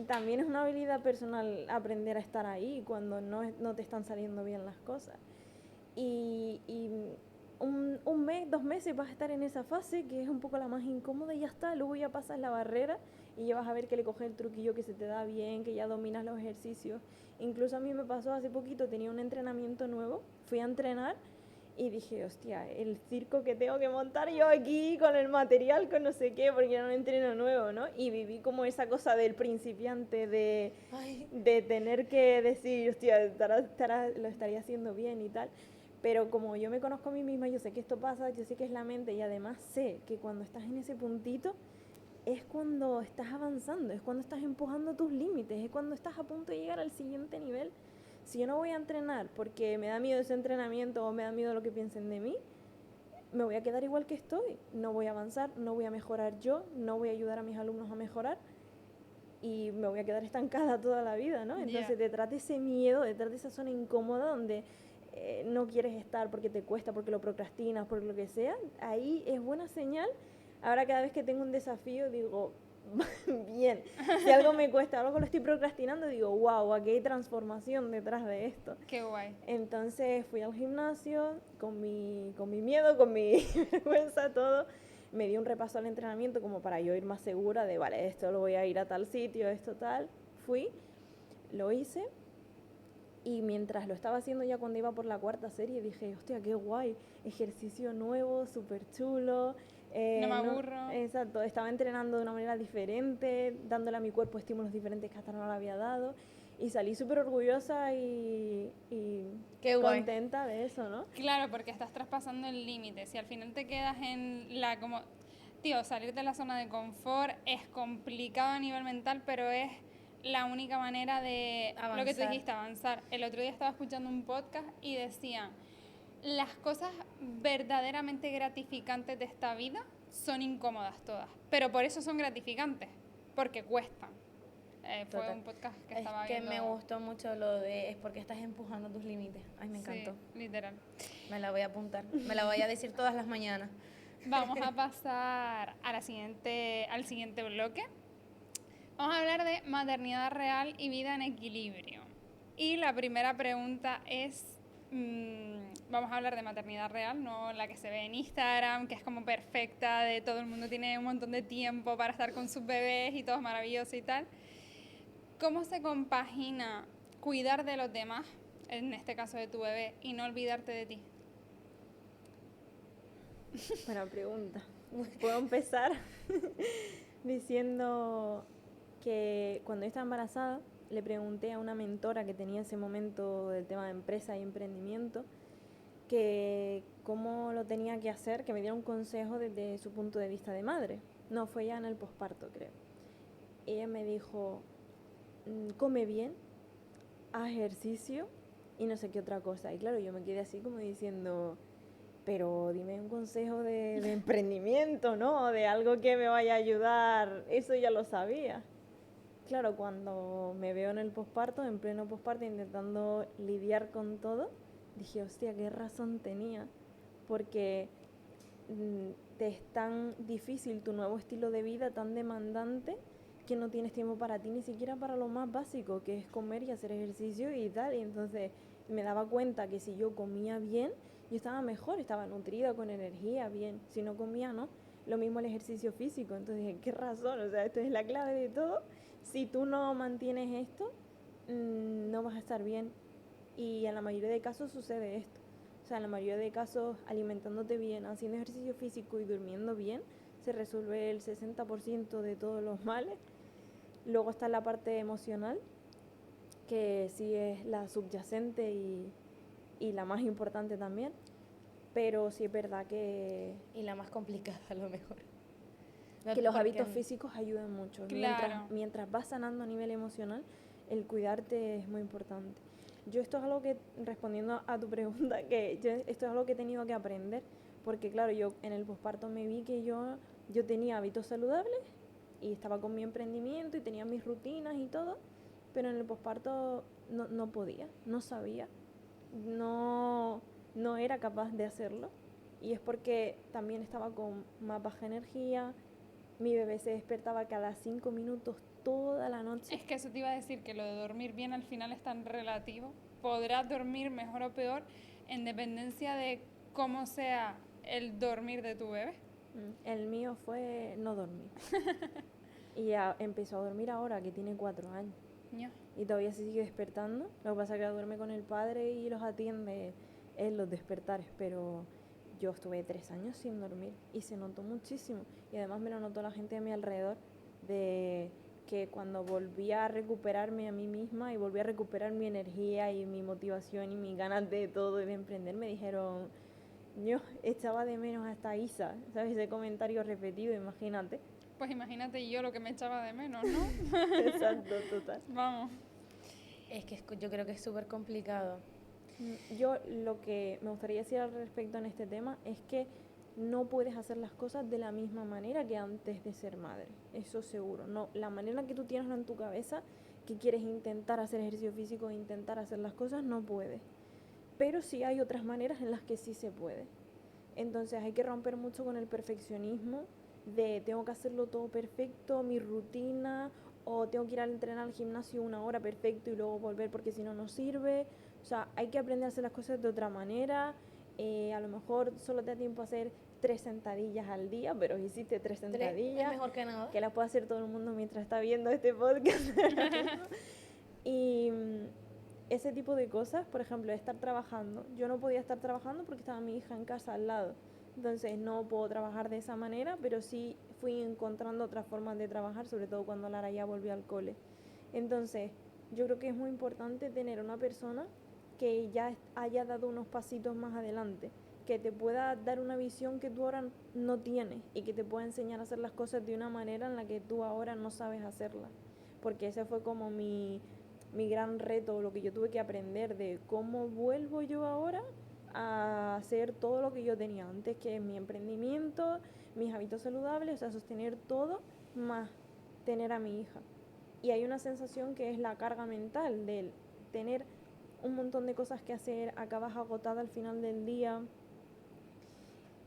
también es una habilidad personal aprender a estar ahí cuando no te están saliendo bien las cosas. Y un mes, 2 meses vas a estar en esa fase que es un poco la más incómoda, y ya está, luego ya pasas la barrera y ya vas a ver que le coges el truquillo, que se te da bien, que ya dominas los ejercicios. Incluso a mí me pasó hace poquito, tenía un entrenamiento nuevo, fui a entrenar y dije, hostia, el circo que tengo que montar yo aquí con el material, con no sé qué, porque era un entreno nuevo, ¿no? Y viví como esa cosa del principiante de tener que decir, hostia, lo estaría haciendo bien y tal. Pero como yo me conozco a mí misma, yo sé que esto pasa, yo sé que es la mente, y además sé que cuando estás en ese puntito es cuando estás avanzando, es cuando estás empujando tus límites, es cuando estás a punto de llegar al siguiente nivel. Si yo no voy a entrenar porque me da miedo ese entrenamiento o me da miedo lo que piensen de mí, me voy a quedar igual que estoy. No voy a avanzar, no voy a mejorar yo, no voy a ayudar a mis alumnos a mejorar, y me voy a quedar estancada toda la vida, ¿no? Entonces, detrás de ese miedo, detrás de esa zona incómoda donde no quieres estar porque te cuesta, porque lo procrastinas, por lo que sea, ahí es buena señal. Ahora cada vez que tengo un desafío digo, bien, si algo me cuesta, algo lo estoy procrastinando, digo, wow, aquí hay transformación detrás de esto. Qué guay. Entonces fui al gimnasio con mi miedo, con mi vergüenza, todo. Me di un repaso al entrenamiento como para yo ir más segura de, vale, esto lo voy a ir a tal sitio, esto tal. Fui, lo hice, y mientras lo estaba haciendo, ya cuando iba por la cuarta serie, dije, hostia, qué guay, ejercicio nuevo, súper chulo. No me aburro. Exacto, estaba entrenando de una manera diferente, dándole a mi cuerpo estímulos diferentes que hasta no le había dado. Y salí súper orgullosa y Qué guay. contenta de eso, ¿no? Claro, porque estás traspasando el límite. Si al final te quedas en la como... Tío, salir de la zona de confort es complicado a nivel mental, pero es la única manera de... Avanzar. Lo que tú dijiste, avanzar. El otro día estaba escuchando un podcast y decían, las cosas verdaderamente gratificantes de esta vida son incómodas todas, pero por eso son gratificantes, porque cuestan. Fue Total. un podcast que Es estaba que viendo. me gustó mucho lo de es porque estás empujando tus límites. Ay, me encantó. Sí, literal. Me la voy a apuntar. Me la voy a decir todas las mañanas. Vamos a pasar a al siguiente bloque. Vamos a hablar de maternidad real y vida en equilibrio. Y la primera pregunta es, vamos a hablar de maternidad real, no la que se ve en Instagram, que es como perfecta, de todo el mundo tiene un montón de tiempo para estar con sus bebés y todo es maravilloso y tal. ¿Cómo se compagina cuidar de los demás, en este caso de tu bebé, y no olvidarte de ti? Buena pregunta. Puedo empezar diciendo que cuando yo estaba embarazada le pregunté a una mentora que tenía en ese momento del tema de empresa y emprendimiento que cómo lo tenía que hacer, que me diera un consejo desde su punto de vista de madre. No, fue ya en el posparto, creo. Ella me dijo, come bien, haz ejercicio y no sé qué otra cosa. Y claro, yo me quedé así como diciendo, pero dime un consejo de emprendimiento, ¿no? De algo que me vaya a ayudar. Eso ya lo sabía. Claro, cuando me veo en el posparto, en pleno posparto, intentando lidiar con todo, dije, hostia, qué razón tenía. Porque te es tan difícil tu nuevo estilo de vida, tan demandante, que no tienes tiempo para ti, ni siquiera para lo más básico, que es comer y hacer ejercicio y tal. Y entonces me daba cuenta que si yo comía bien, yo estaba mejor, estaba nutrida, con energía, bien. Si no comía, no. Lo mismo el ejercicio físico. Entonces dije, qué razón, o sea, esta es la clave de todo. Si tú no mantienes esto, no vas a estar bien. Y en la mayoría de casos sucede esto. O sea, en la mayoría de casos, alimentándote bien, haciendo ejercicio físico y durmiendo bien, se resuelve el 60% de todos los males. Luego está la parte emocional, que sí es la subyacente y la más importante también. Pero sí es verdad que... Y la más complicada, a lo mejor. Que los hábitos físicos ayudan mucho. Claro. Mientras vas sanando a nivel emocional, el cuidarte es muy importante. Yo esto es algo que, respondiendo a tu pregunta, esto es algo que he tenido que aprender, porque claro, yo en el posparto me vi que yo tenía hábitos saludables y estaba con mi emprendimiento y tenía mis rutinas y todo, pero en el posparto no podía, no sabía, no era capaz de hacerlo. Y es porque también estaba con más baja energía, mi bebé se despertaba cada 5 minutos toda la noche. Es que eso te iba a decir, que lo de dormir bien al final es tan relativo. Podrás dormir mejor o peor en dependencia de cómo sea el dormir de tu bebé. El mío fue no dormir. Y empezó a dormir ahora, que tiene 4 años. Ya. Y todavía se sigue despertando. Lo que pasa es que duerme con el padre y los atiende en los despertares. Pero yo estuve 3 años sin dormir y se notó muchísimo. Y además me lo notó la gente de mi alrededor, de que cuando volví a recuperarme a mí misma y volví a recuperar mi energía y mi motivación y mis ganas de todo y de emprender, me dijeron, yo echaba de menos a esta Isa, ¿sabes? Ese comentario repetido, imagínate. Pues imagínate yo lo que me echaba de menos, ¿no? Exacto, total. Vamos. Es que yo creo que es súper complicado. Yo lo que me gustaría decir al respecto en este tema es que no puedes hacer las cosas de la misma manera que antes de ser madre, eso seguro. No, la manera que tú tienes en tu cabeza, que quieres intentar hacer ejercicio físico, intentar hacer las cosas, no puedes. Pero sí hay otras maneras en las que sí se puede. Entonces hay que romper mucho con el perfeccionismo de tengo que hacerlo todo perfecto, mi rutina, o tengo que ir a entrenar al gimnasio 1 hora perfecto y luego volver porque si no, no sirve. O sea, hay que aprender a hacer las cosas de otra manera. A lo mejor solo te da tiempo a hacer 3 sentadillas al día, pero hiciste 3 sentadillas. Es mejor que nada. Que las puede hacer todo el mundo mientras está viendo este podcast. Y ese tipo de cosas, por ejemplo, estar trabajando. Yo no podía estar trabajando porque estaba mi hija en casa al lado. Entonces no puedo trabajar de esa manera, pero sí fui encontrando otras formas de trabajar, sobre todo cuando Lara ya volvió al cole. Entonces, yo creo que es muy importante tener una persona que ya haya dado unos pasitos más adelante, que te pueda dar una visión que tú ahora no tienes y que te pueda enseñar a hacer las cosas de una manera en la que tú ahora no sabes hacerlas. Porque ese fue como mi gran reto, lo que yo tuve que aprender de cómo vuelvo yo ahora a hacer todo lo que yo tenía antes, que es mi emprendimiento, mis hábitos saludables, o sea, sostener todo más tener a mi hija. Y hay una sensación que es la carga mental del tener un montón de cosas que hacer, acabas agotada al final del día.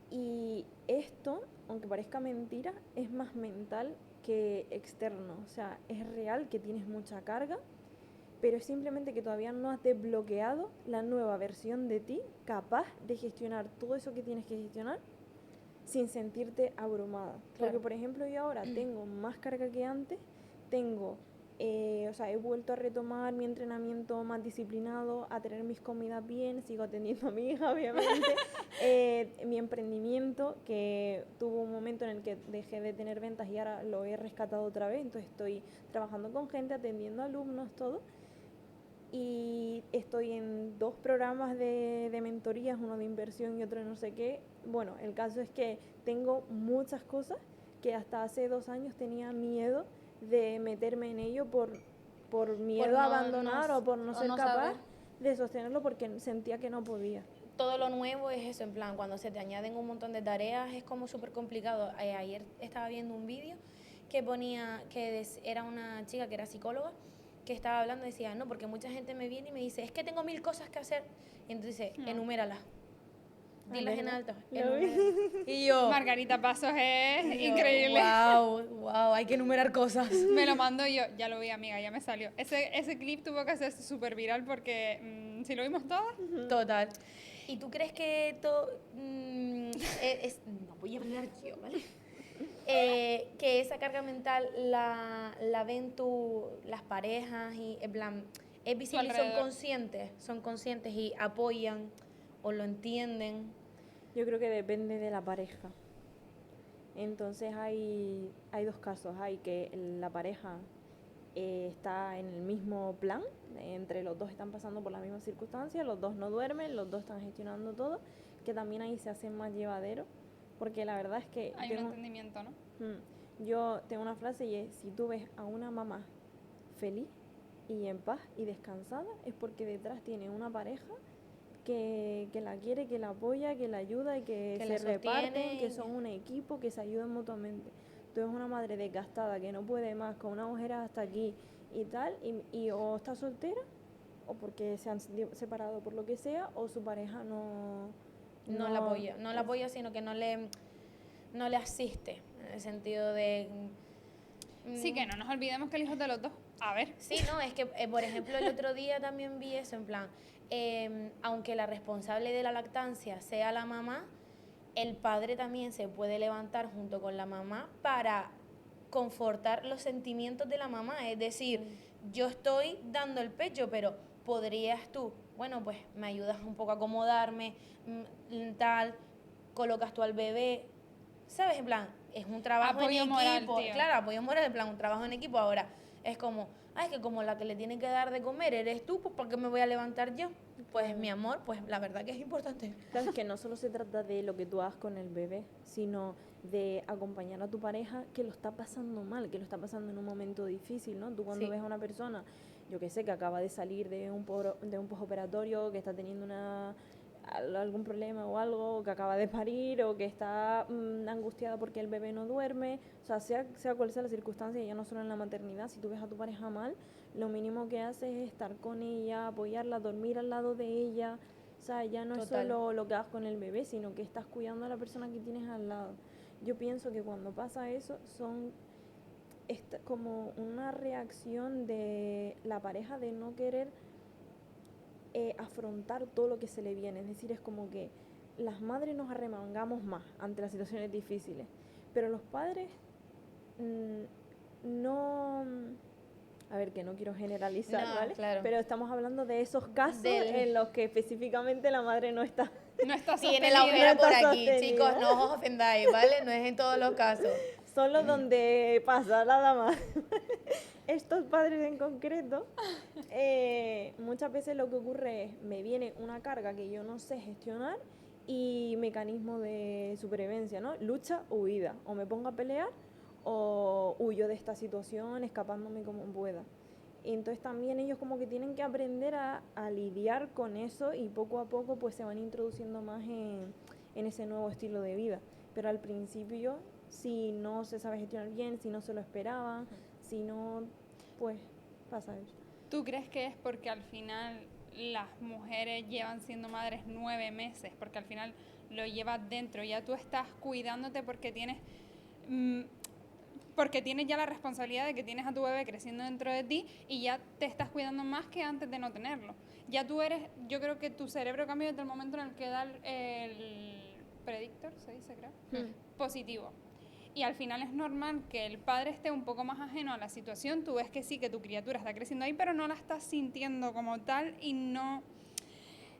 Y esto, aunque parezca mentira, es más mental que externo. O sea, es real que tienes mucha carga, pero es simplemente que todavía no has desbloqueado la nueva versión de ti capaz de gestionar todo eso que tienes que gestionar sin sentirte abrumada. Porque, por ejemplo, yo ahora tengo más carga que antes, tengo, o sea, he vuelto a retomar mi entrenamiento más disciplinado, a tener mis comidas bien, sigo atendiendo a mi hija, obviamente, mi emprendimiento, que tuvo un momento en el que dejé de tener ventas y ahora lo he rescatado otra vez, entonces estoy trabajando con gente, atendiendo alumnos, todo. Y estoy en 2 programas de mentorías, uno de inversión y otro de no sé qué. Bueno, el caso es que tengo muchas cosas que hasta hace 2 años tenía miedo de meterme en ello por miedo a abandonar o por no ser capaz de sostenerlo porque sentía que no podía. Todo lo nuevo es eso, en plan, cuando se te añaden un montón de tareas es como súper complicado. Ayer estaba viendo un vídeo que ponía, era una chica que era psicóloga, que estaba hablando, decía, no, porque mucha gente me viene y me dice, es que tengo 1000 cosas que hacer. Y entonces dice, enuméralas. Dilas en alto. Y yo... Margarita Pasos es increíble. Wow, hay que enumerar cosas. Me lo mando yo, ya lo vi, amiga, ya me salió. Ese clip tuvo que hacerse súper viral porque si lo vimos todas. Total. ¿Y tú crees que no voy a hablar yo, ¿vale? Que esa carga mental la ven las parejas y en plan, es visible y son conscientes y apoyan o lo entienden? Yo creo que depende de la pareja. Entonces hay 2 casos. Hay que la pareja está en el mismo plan, entre los dos están pasando por la misma circunstancia, los dos no duermen, los dos están gestionando todo, que también ahí se hace más llevadero, porque la verdad es que... Hay un entendimiento, ¿no? Yo tengo una frase y es, si tú ves a una mamá feliz y en paz y descansada, es porque detrás tiene una pareja que la quiere, que la apoya, que la ayuda y que se reparten, que son un equipo, que se ayudan mutuamente. Tú eres una madre desgastada que no puede más, con una ojera hasta aquí y tal, y o está soltera, o porque se han separado por lo que sea, o su pareja no la apoya. No la apoya, sino que no le asiste, en el sentido de... Sí, que no nos olvidemos que el hijo es de los dos. A ver. Sí, no, es que, por ejemplo, el otro día también vi eso, en plan, aunque la responsable de la lactancia sea la mamá, el padre también se puede levantar junto con la mamá para confortar los sentimientos de la mamá. Es decir, yo estoy dando el pecho, pero podrías tú, bueno, pues me ayudas un poco a acomodarme, tal, colocas tú al bebé, ¿sabes? En plan, es un trabajo apoyo en moral, equipo. tío. Claro, apoyo moral, en plan, un trabajo en equipo. Ahora, es como, es que como la que le tiene que dar de comer eres tú, pues ¿por qué me voy a levantar yo? Pues mi amor, pues la verdad que es importante. Claro, es que no solo se trata de lo que tú hagas con el bebé, sino de acompañar a tu pareja que lo está pasando mal, que lo está pasando en un momento difícil, ¿no? Tú cuando ves a una persona, yo que sé, que acaba de salir de un postoperatorio, que está teniendo algún problema o algo, que acaba de parir o que está angustiada porque el bebé no duerme, o sea, sea cual sea la circunstancia, ya no solo en la maternidad, si tú ves a tu pareja mal, lo mínimo que haces es estar con ella, apoyarla, dormir al lado de ella, o sea, ya no es solo lo que hagas con el bebé, sino que estás cuidando a la persona que tienes al lado. Yo pienso que cuando pasa eso son como una reacción de la pareja de no querer afrontar todo lo que se le viene. Es decir, es como que las madres nos arremangamos más ante las situaciones difíciles, pero los padres no... A ver, que no quiero generalizar, No, ¿vale? claro. Pero estamos hablando de esos casos en los que específicamente la madre no está... No está Tiene la ojera por aquí, chicos, no os ofendáis, ¿vale? No es en todos los casos. Solo donde pasa, nada más. Estos padres en concreto, muchas veces lo que ocurre es, me viene una carga que yo no sé gestionar y mecanismo de supervivencia, ¿no? Lucha o huida. O me pongo a pelear o huyo de esta situación escapándome como pueda. Y entonces también ellos como que tienen que aprender a lidiar con eso y poco a poco pues se van introduciendo más en ese nuevo estilo de vida. Pero al principio, si no se sabe gestionar bien, si no se lo esperaban, si no, pues pasa eso. ¿Tú crees que es porque al final las mujeres llevan siendo madres 9 meses? Porque al final lo llevas dentro, ya tú estás cuidándote porque tienes... porque tienes ya la responsabilidad de que tienes a tu bebé creciendo dentro de ti y ya te estás cuidando más que antes de no tenerlo. Ya tú eres, yo creo que tu cerebro cambia desde el momento en el que da el predictor, se dice, creo, positivo. Y al final es normal que el padre esté un poco más ajeno a la situación. Tú ves que sí, que tu criatura está creciendo ahí, pero no la estás sintiendo como tal y no...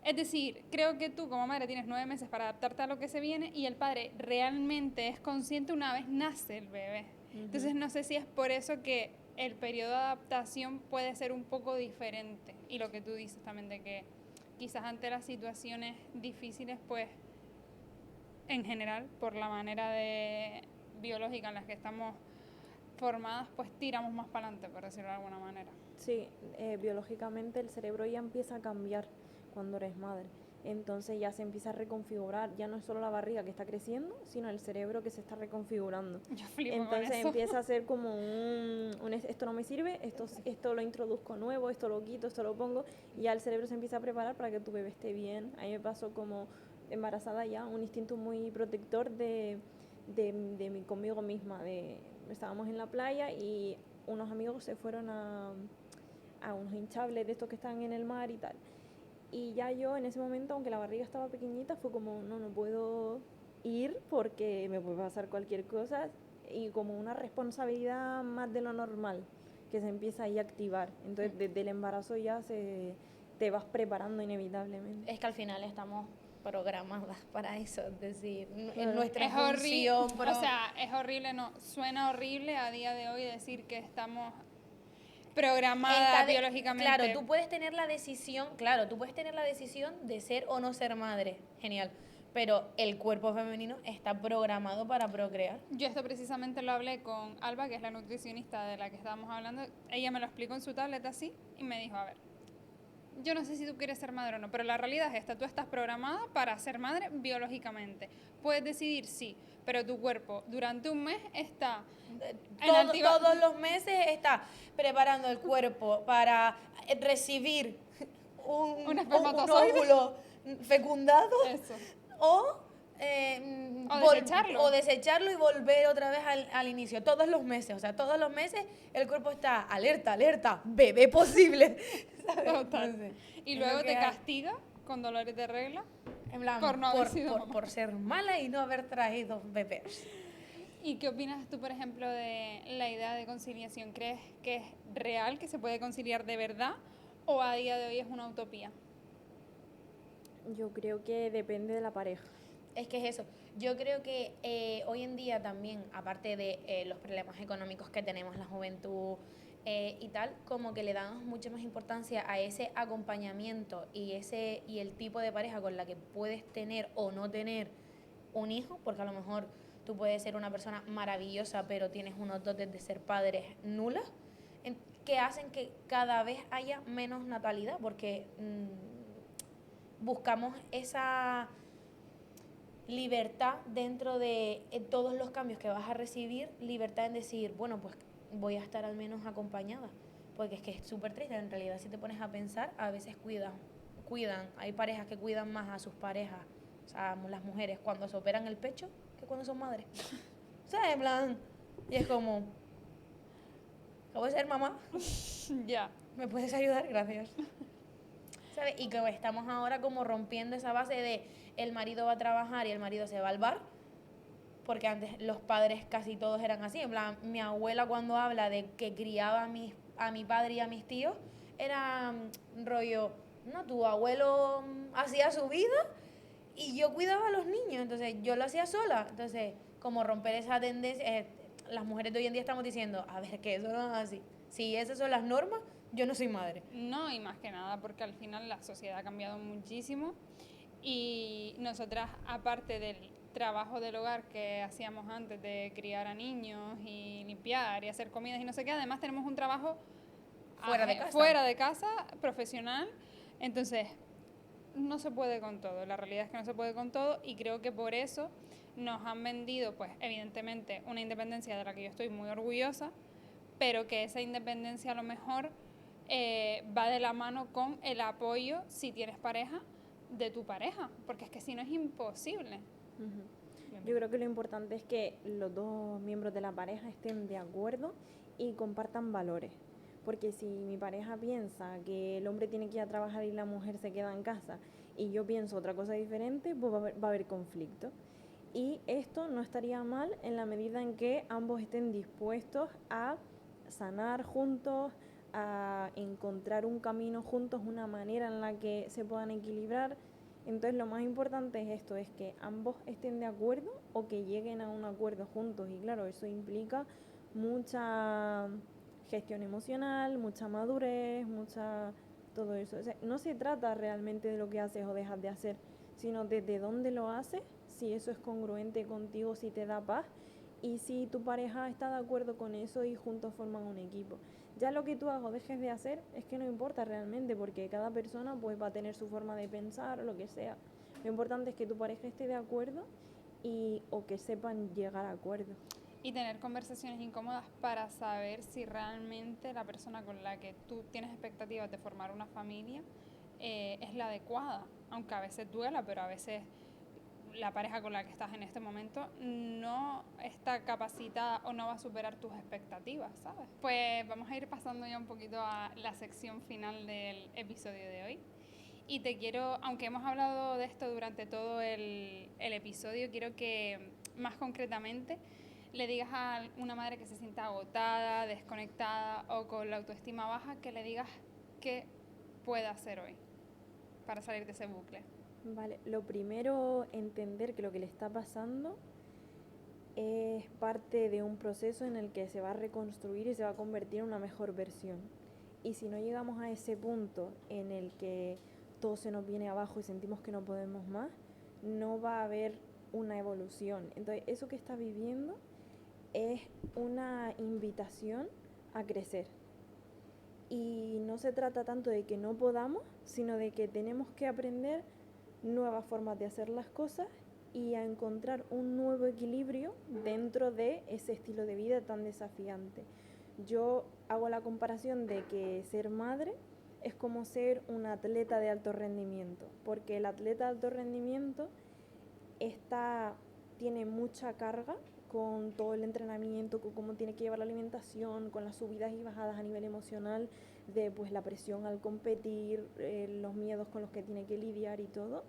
Es decir, creo que tú como madre tienes 9 meses para adaptarte a lo que se viene y el padre realmente es consciente una vez nace el bebé. Entonces no sé si es por eso que el periodo de adaptación puede ser un poco diferente. Y lo que tú dices también de que quizás ante las situaciones difíciles, pues en general, por la manera de biológica en la que estamos formadas, pues tiramos más para adelante, por decirlo de alguna manera. Sí, biológicamente el cerebro ya empieza a cambiar cuando eres madre. Entonces ya se empieza a reconfigurar, ya no es solo la barriga que está creciendo, sino el cerebro que se está reconfigurando. Yo flipo Entonces con eso. empieza a ser como esto no me sirve, esto lo introduzco nuevo, esto lo quito, esto lo pongo, y ya el cerebro se empieza a preparar para que tu bebé esté bien. A mí me pasó como embarazada ya, un instinto muy protector conmigo misma. Estábamos en la playa y unos amigos se fueron a unos hinchables de estos que están en el mar y tal. Y ya yo en ese momento, aunque la barriga estaba pequeñita, fue como, no puedo ir porque me puede pasar cualquier cosa, y como una responsabilidad más de lo normal que se empieza ahí a activar. Entonces desde el embarazo ya te vas preparando inevitablemente. Es que al final estamos programadas para eso, es decir, Claro. nuestra Es horrible, función... o sea, es horrible, no, suena horrible a día de hoy decir que estamos programadas biológicamente. Claro, tú puedes tener la decisión, de ser o no ser madre, genial, pero el cuerpo femenino está programado para procrear. Yo esto precisamente lo hablé con Alba, que es la nutricionista de la que estábamos hablando. Ella me lo explicó en su tableta así y me dijo, a ver, yo no sé si tú quieres ser madre o no, pero la realidad es esta, tú estás programada para ser madre biológicamente. Puedes decidir sí, pero tu cuerpo durante un mes está Todos los meses está preparando el cuerpo para recibir un espermatozoide. óvulo fecundado. Eso. O desecharlo. O desecharlo y volver otra vez al inicio. Todos los meses. O sea, todos los meses el cuerpo está alerta, bebé posible. ¿Sabes? Total. Entonces, Y es luego lo que te hay. castiga con dolores de regla. En plan, por no haber sido mamá. por ser mala y no haber traído bebés. ¿Y qué opinas tú, por ejemplo, de la idea de conciliación? ¿Crees que es real, que se puede conciliar de verdad, o a día de hoy es una utopía? Yo creo que depende de la pareja. Es que es eso. Yo creo que hoy en día también, aparte de los problemas económicos que tenemos la juventud y tal, como que le damos mucha más importancia a ese acompañamiento y el tipo de pareja con la que puedes tener o no tener un hijo, porque a lo mejor tú puedes ser una persona maravillosa, pero tienes unos dotes de ser padres nulas, que hacen que cada vez haya menos natalidad, porque buscamos esa libertad dentro de todos los cambios que vas a recibir, libertad en decir, bueno, pues voy a estar al menos acompañada, porque es que es súper triste, en realidad si te pones a pensar, a veces cuidan, hay parejas que cuidan más a sus parejas, o sea, las mujeres cuando se operan el pecho que cuando son madres, o sea, en plan, y es como, acabo de ser mamá, Ya. ¿me puedes ayudar? Gracias. ¿Sabes? Y que estamos ahora como rompiendo esa base de el marido va a trabajar y el marido se va al bar, porque antes los padres casi todos eran así, en plan, mi abuela cuando habla de que criaba a mi padre y a mis tíos, era rollo, no, tu abuelo hacía su vida y yo cuidaba a los niños, entonces yo lo hacía sola, entonces como romper esa tendencia, las mujeres de hoy en día estamos diciendo, a ver, que eso no es así, si esas son las normas, yo no soy madre. No, y más que nada porque al final la sociedad ha cambiado muchísimo y nosotras, aparte del trabajo del hogar que hacíamos antes de criar a niños y limpiar y hacer comidas y no sé qué, además tenemos un trabajo fuera de casa, profesional, entonces no se puede con todo, la realidad es que no se puede con todo y creo que por eso nos han vendido, pues evidentemente, una independencia de la que yo estoy muy orgullosa, pero que esa independencia a lo mejor va de la mano con el apoyo, si tienes pareja, de tu pareja, porque es que si no es imposible. Yo creo que lo importante es que los dos miembros de la pareja estén de acuerdo y compartan valores. Porque si mi pareja piensa que el hombre tiene que ir a trabajar y la mujer se queda en casa y yo pienso otra cosa diferente, pues va a haber conflicto. Y esto no estaría mal en la medida en que ambos estén dispuestos a sanar juntos, a encontrar un camino juntos, una manera en la que se puedan equilibrar. Entonces lo más importante es esto, es que ambos estén de acuerdo o que lleguen a un acuerdo juntos. Y claro, eso implica mucha gestión emocional, mucha madurez, todo eso. O sea, no se trata realmente de lo que haces o dejas de hacer, sino desde dónde lo haces, si eso es congruente contigo, si te da paz y si tu pareja está de acuerdo con eso y juntos forman un equipo. Ya lo que tú hagas o dejes de hacer es que no importa realmente, porque cada persona pues va a tener su forma de pensar o lo que sea. Lo importante es que tu pareja esté de acuerdo o que sepan llegar a acuerdos. Y tener conversaciones incómodas para saber si realmente la persona con la que tú tienes expectativas de formar una familia es la adecuada, aunque a veces duela, pero a veces la pareja con la que estás en este momento no está capacitada o no va a superar tus expectativas, ¿sabes? Pues vamos a ir pasando ya un poquito a la sección final del episodio de hoy. Y te quiero, aunque hemos hablado de esto durante todo el episodio, quiero que más concretamente le digas a una madre que se sienta agotada, desconectada o con la autoestima baja, que le digas qué puede hacer hoy para salir de ese bucle. Vale, lo primero, entender que lo que le está pasando es parte de un proceso en el que se va a reconstruir y se va a convertir en una mejor versión. Y si no llegamos a ese punto en el que todo se nos viene abajo y sentimos que no podemos más, no va a haber una evolución. Entonces, eso que está viviendo es una invitación a crecer. Y no se trata tanto de que no podamos, sino de que tenemos que aprender nuevas formas de hacer las cosas y a encontrar un nuevo equilibrio dentro de ese estilo de vida tan desafiante. Yo hago la comparación de que ser madre es como ser un atleta de alto rendimiento, porque el atleta de alto rendimiento tiene mucha carga con todo el entrenamiento, con cómo tiene que llevar la alimentación, con las subidas y bajadas a nivel emocional, de pues la presión al competir, los miedos con los que tiene que lidiar y todo.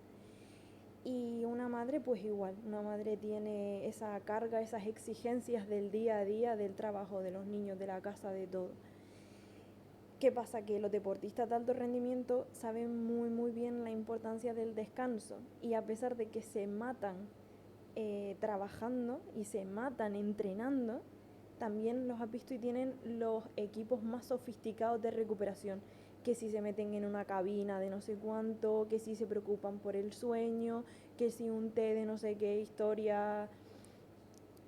Y una madre pues igual, una madre tiene esa carga, esas exigencias del día a día, del trabajo, de los niños, de la casa, de todo. ¿Qué pasa? Que los deportistas de alto rendimiento saben muy bien la importancia del descanso y a pesar de que se matan trabajando y se matan entrenando, también los has visto y tienen los equipos más sofisticados de recuperación, que si se meten en una cabina de no sé cuánto, que si se preocupan por el sueño, que si un té de no sé qué historia.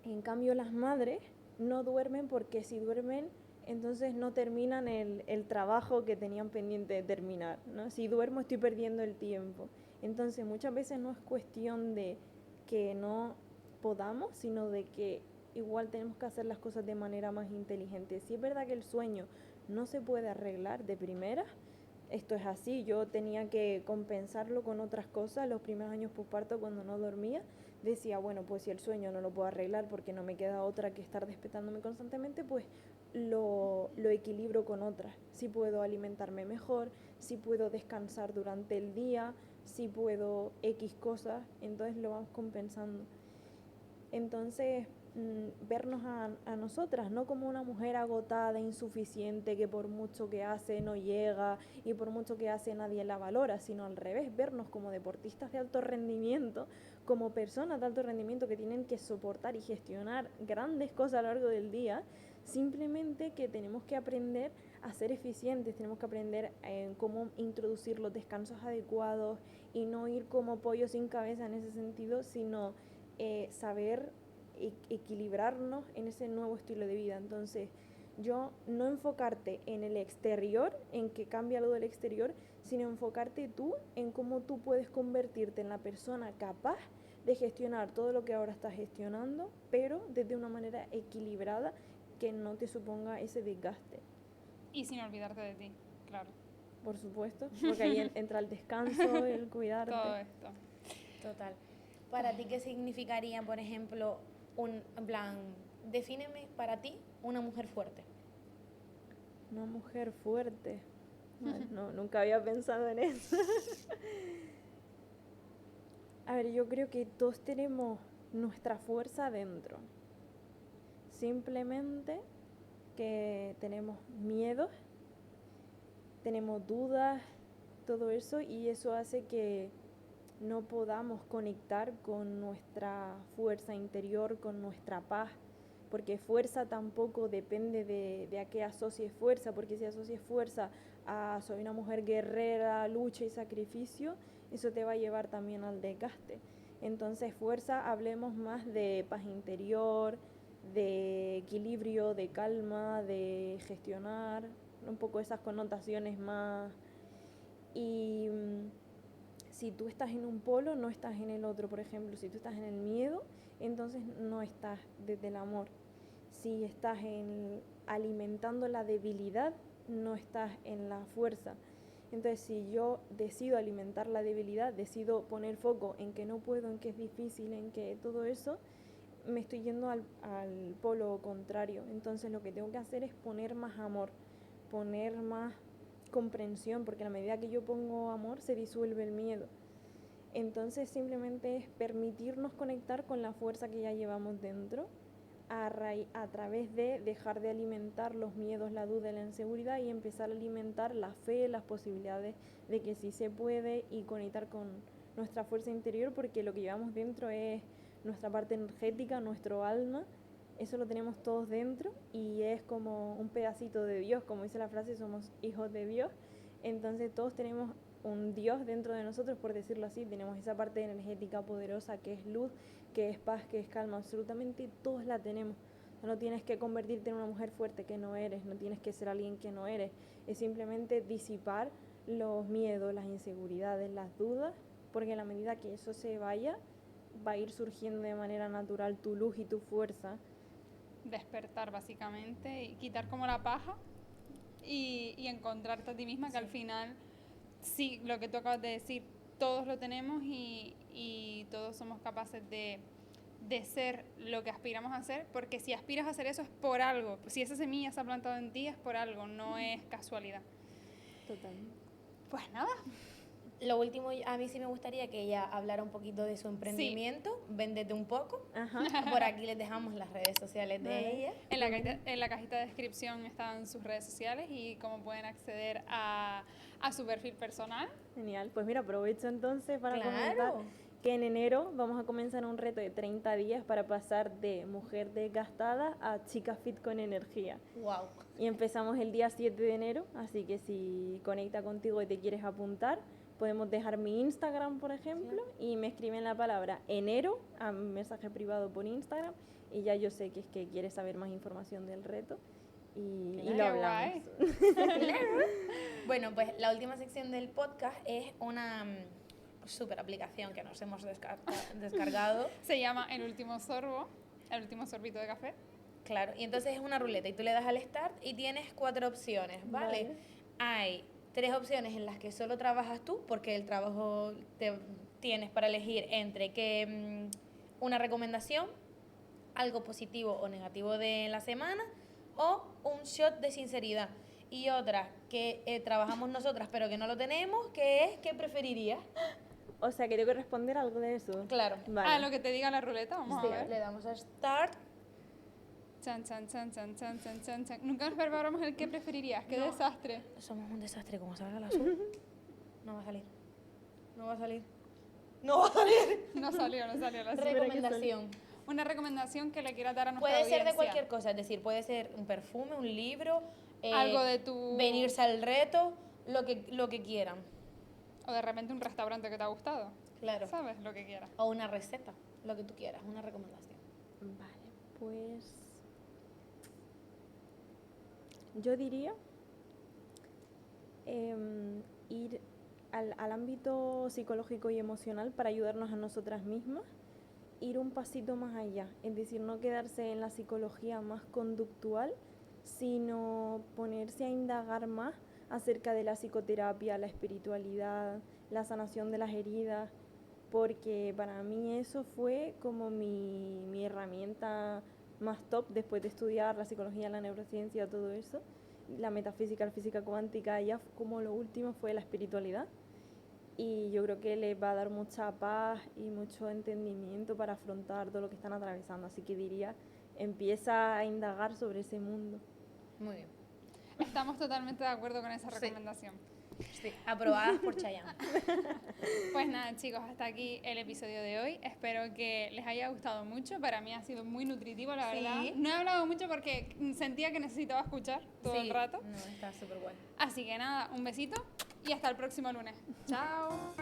En cambio las madres no duermen porque si duermen entonces no terminan el trabajo que tenían pendiente de terminar, ¿no? Si duermo estoy perdiendo el tiempo. Entonces muchas veces no es cuestión de que no podamos, sino de que igual tenemos que hacer las cosas de manera más inteligente. Si es verdad que el sueño no se puede arreglar de primera, esto es así, yo tenía que compensarlo con otras cosas. Los primeros años postparto, cuando no dormía, decía, bueno, pues si el sueño no lo puedo arreglar porque no me queda otra que estar despertándome constantemente, pues lo equilibro con otras. Si puedo alimentarme mejor, si puedo descansar durante el día, si puedo X cosas, entonces lo vamos compensando. Entonces, vernos a nosotras, no como una mujer agotada, insuficiente, que por mucho que hace no llega y por mucho que hace nadie la valora, sino al revés, vernos como deportistas de alto rendimiento, como personas de alto rendimiento que tienen que soportar y gestionar grandes cosas a lo largo del día, simplemente que tenemos que aprender a ser eficientes, tenemos que aprender cómo introducir los descansos adecuados y no ir como pollo sin cabeza en ese sentido, sino saber equilibrarnos en ese nuevo estilo de vida. Entonces, yo no enfocarte en el exterior, en que cambie algo del exterior, sino enfocarte tú en cómo tú puedes convertirte en la persona capaz de gestionar todo lo que ahora estás gestionando, pero desde una manera equilibrada que no te suponga ese desgaste. Y sin olvidarte de ti, claro. Por supuesto, porque ahí entra el descanso, el cuidarte. Todo esto. Total. para ti, ¿qué significaría, por ejemplo, en plan, defíneme para ti una mujer fuerte? Una mujer fuerte. Ay, no, nunca había pensado en eso. A ver, yo creo que todos tenemos nuestra fuerza dentro. Simplemente que tenemos miedos, tenemos dudas, todo eso, y eso hace que no podamos conectar con nuestra fuerza interior, con nuestra paz, porque fuerza tampoco depende de a qué asocies fuerza, porque si asocies fuerza a soy una mujer guerrera, lucha y sacrificio, eso te va a llevar también al desgaste. Entonces fuerza, hablemos más de paz interior, de equilibrio, de calma, de gestionar, un poco esas connotaciones más. Y si tú estás en un polo, no estás en el otro. Por ejemplo, si tú estás en el miedo, entonces no estás desde el amor. Si estás alimentando la debilidad, no estás en la fuerza. Entonces, si yo decido alimentar la debilidad, decido poner foco en que no puedo, en que es difícil, en que todo eso, me estoy yendo al polo contrario. Entonces, lo que tengo que hacer es poner más amor, poner más comprensión, porque a la medida que yo pongo amor se disuelve el miedo. Entonces simplemente es permitirnos conectar con la fuerza que ya llevamos dentro a través de dejar de alimentar los miedos, la duda y la inseguridad y empezar a alimentar la fe, las posibilidades de que sí se puede y conectar con nuestra fuerza interior, porque lo que llevamos dentro es nuestra parte energética, nuestro alma. Eso lo tenemos todos dentro y es como un pedacito de Dios, como dice la frase, somos hijos de Dios. Entonces todos tenemos un Dios dentro de nosotros, por decirlo así. Tenemos esa parte energética poderosa que es luz, que es paz, que es calma. Absolutamente todos la tenemos. No tienes que convertirte en una mujer fuerte que no eres, no tienes que ser alguien que no eres. Es simplemente disipar los miedos, las inseguridades, las dudas, porque a la medida que eso se vaya, va a ir surgiendo de manera natural tu luz y tu fuerza. Despertar básicamente y quitar como la paja y encontrarte a ti misma, que al final, sí, lo que tú acabas de decir, todos lo tenemos y todos somos capaces de ser lo que aspiramos a ser, porque si aspiras a hacer eso es por algo, si esa semilla se ha plantado en ti es por algo, no es casualidad. Totalmente. Pues nada. Lo último, a mí sí me gustaría que ella hablara un poquito de su emprendimiento, Véndete un poco. Ajá. Por aquí les dejamos las redes sociales de ella. En la cajita de descripción están sus redes sociales y cómo pueden acceder a su perfil personal. Genial. Pues mira, aprovecho entonces para comentar Claro. que en enero vamos a comenzar un reto de 30 días para pasar de mujer desgastada a chica fit con energía. Wow. Y empezamos el día 7 de enero, así que si conecta contigo y te quieres apuntar, podemos dejar mi Instagram, por ejemplo, y me escriben la palabra enero a mi mensaje privado por Instagram y ya yo sé que es que quieres saber más información del reto y lo hablamos. Bueno, pues la última sección del podcast es una super aplicación que nos hemos descargado. Se llama El Último Sorbo, el último sorbito de café. Claro, y entonces es una ruleta y tú le das al start y tienes 4 opciones, ¿vale? Hay 3 opciones en las que solo trabajas tú, porque el trabajo tienes para elegir entre que una recomendación, algo positivo o negativo de la semana o un shot de sinceridad. Y otra que trabajamos nosotras pero que no lo tenemos, que es ¿qué preferirías? O sea, que tengo que responder algo de eso. Claro. Vale. Lo que te diga la ruleta, vamos Sí, a ver. le damos a start. Chan, chan, chan, chan, chan, chan, chan, chan. Nunca nos preparamos el qué preferirías, qué desastre. Somos un desastre, como salga el azul. No va a salir. No va a salir. No va a salir. No salió la Recomendación. Una recomendación que le quieras dar a nuestra Puede ser audiencia. de cualquier cosa, es decir, puede ser un perfume, un libro, Algo de tu... venirse al reto, lo que quieran. O de repente un restaurante que te ha gustado. Claro. ¿Sabes? Lo que quieras. O una receta, lo que tú quieras, una recomendación. Vale, pues yo diría ir al ámbito psicológico y emocional para ayudarnos a nosotras mismas, ir un pasito más allá, es decir, no quedarse en la psicología más conductual, sino ponerse a indagar más acerca de la psicoterapia, la espiritualidad, la sanación de las heridas, porque para mí eso fue como mi herramienta más top después de estudiar la psicología, la neurociencia, todo eso. La metafísica, la física cuántica, ya como lo último fue la espiritualidad. Y yo creo que les va a dar mucha paz y mucho entendimiento para afrontar todo lo que están atravesando. Así que diría, empieza a indagar sobre ese mundo. Muy bien. Estamos totalmente de acuerdo con esa recomendación. Sí, aprobadas por Chayanne. Pues nada, chicos, hasta aquí el episodio de hoy. Espero que les haya gustado mucho. Para mí ha sido muy nutritivo, la verdad. No he hablado mucho porque sentía que necesitaba escuchar todo el rato. No, está súper bueno. Así que nada, un besito y hasta el próximo lunes. Chao.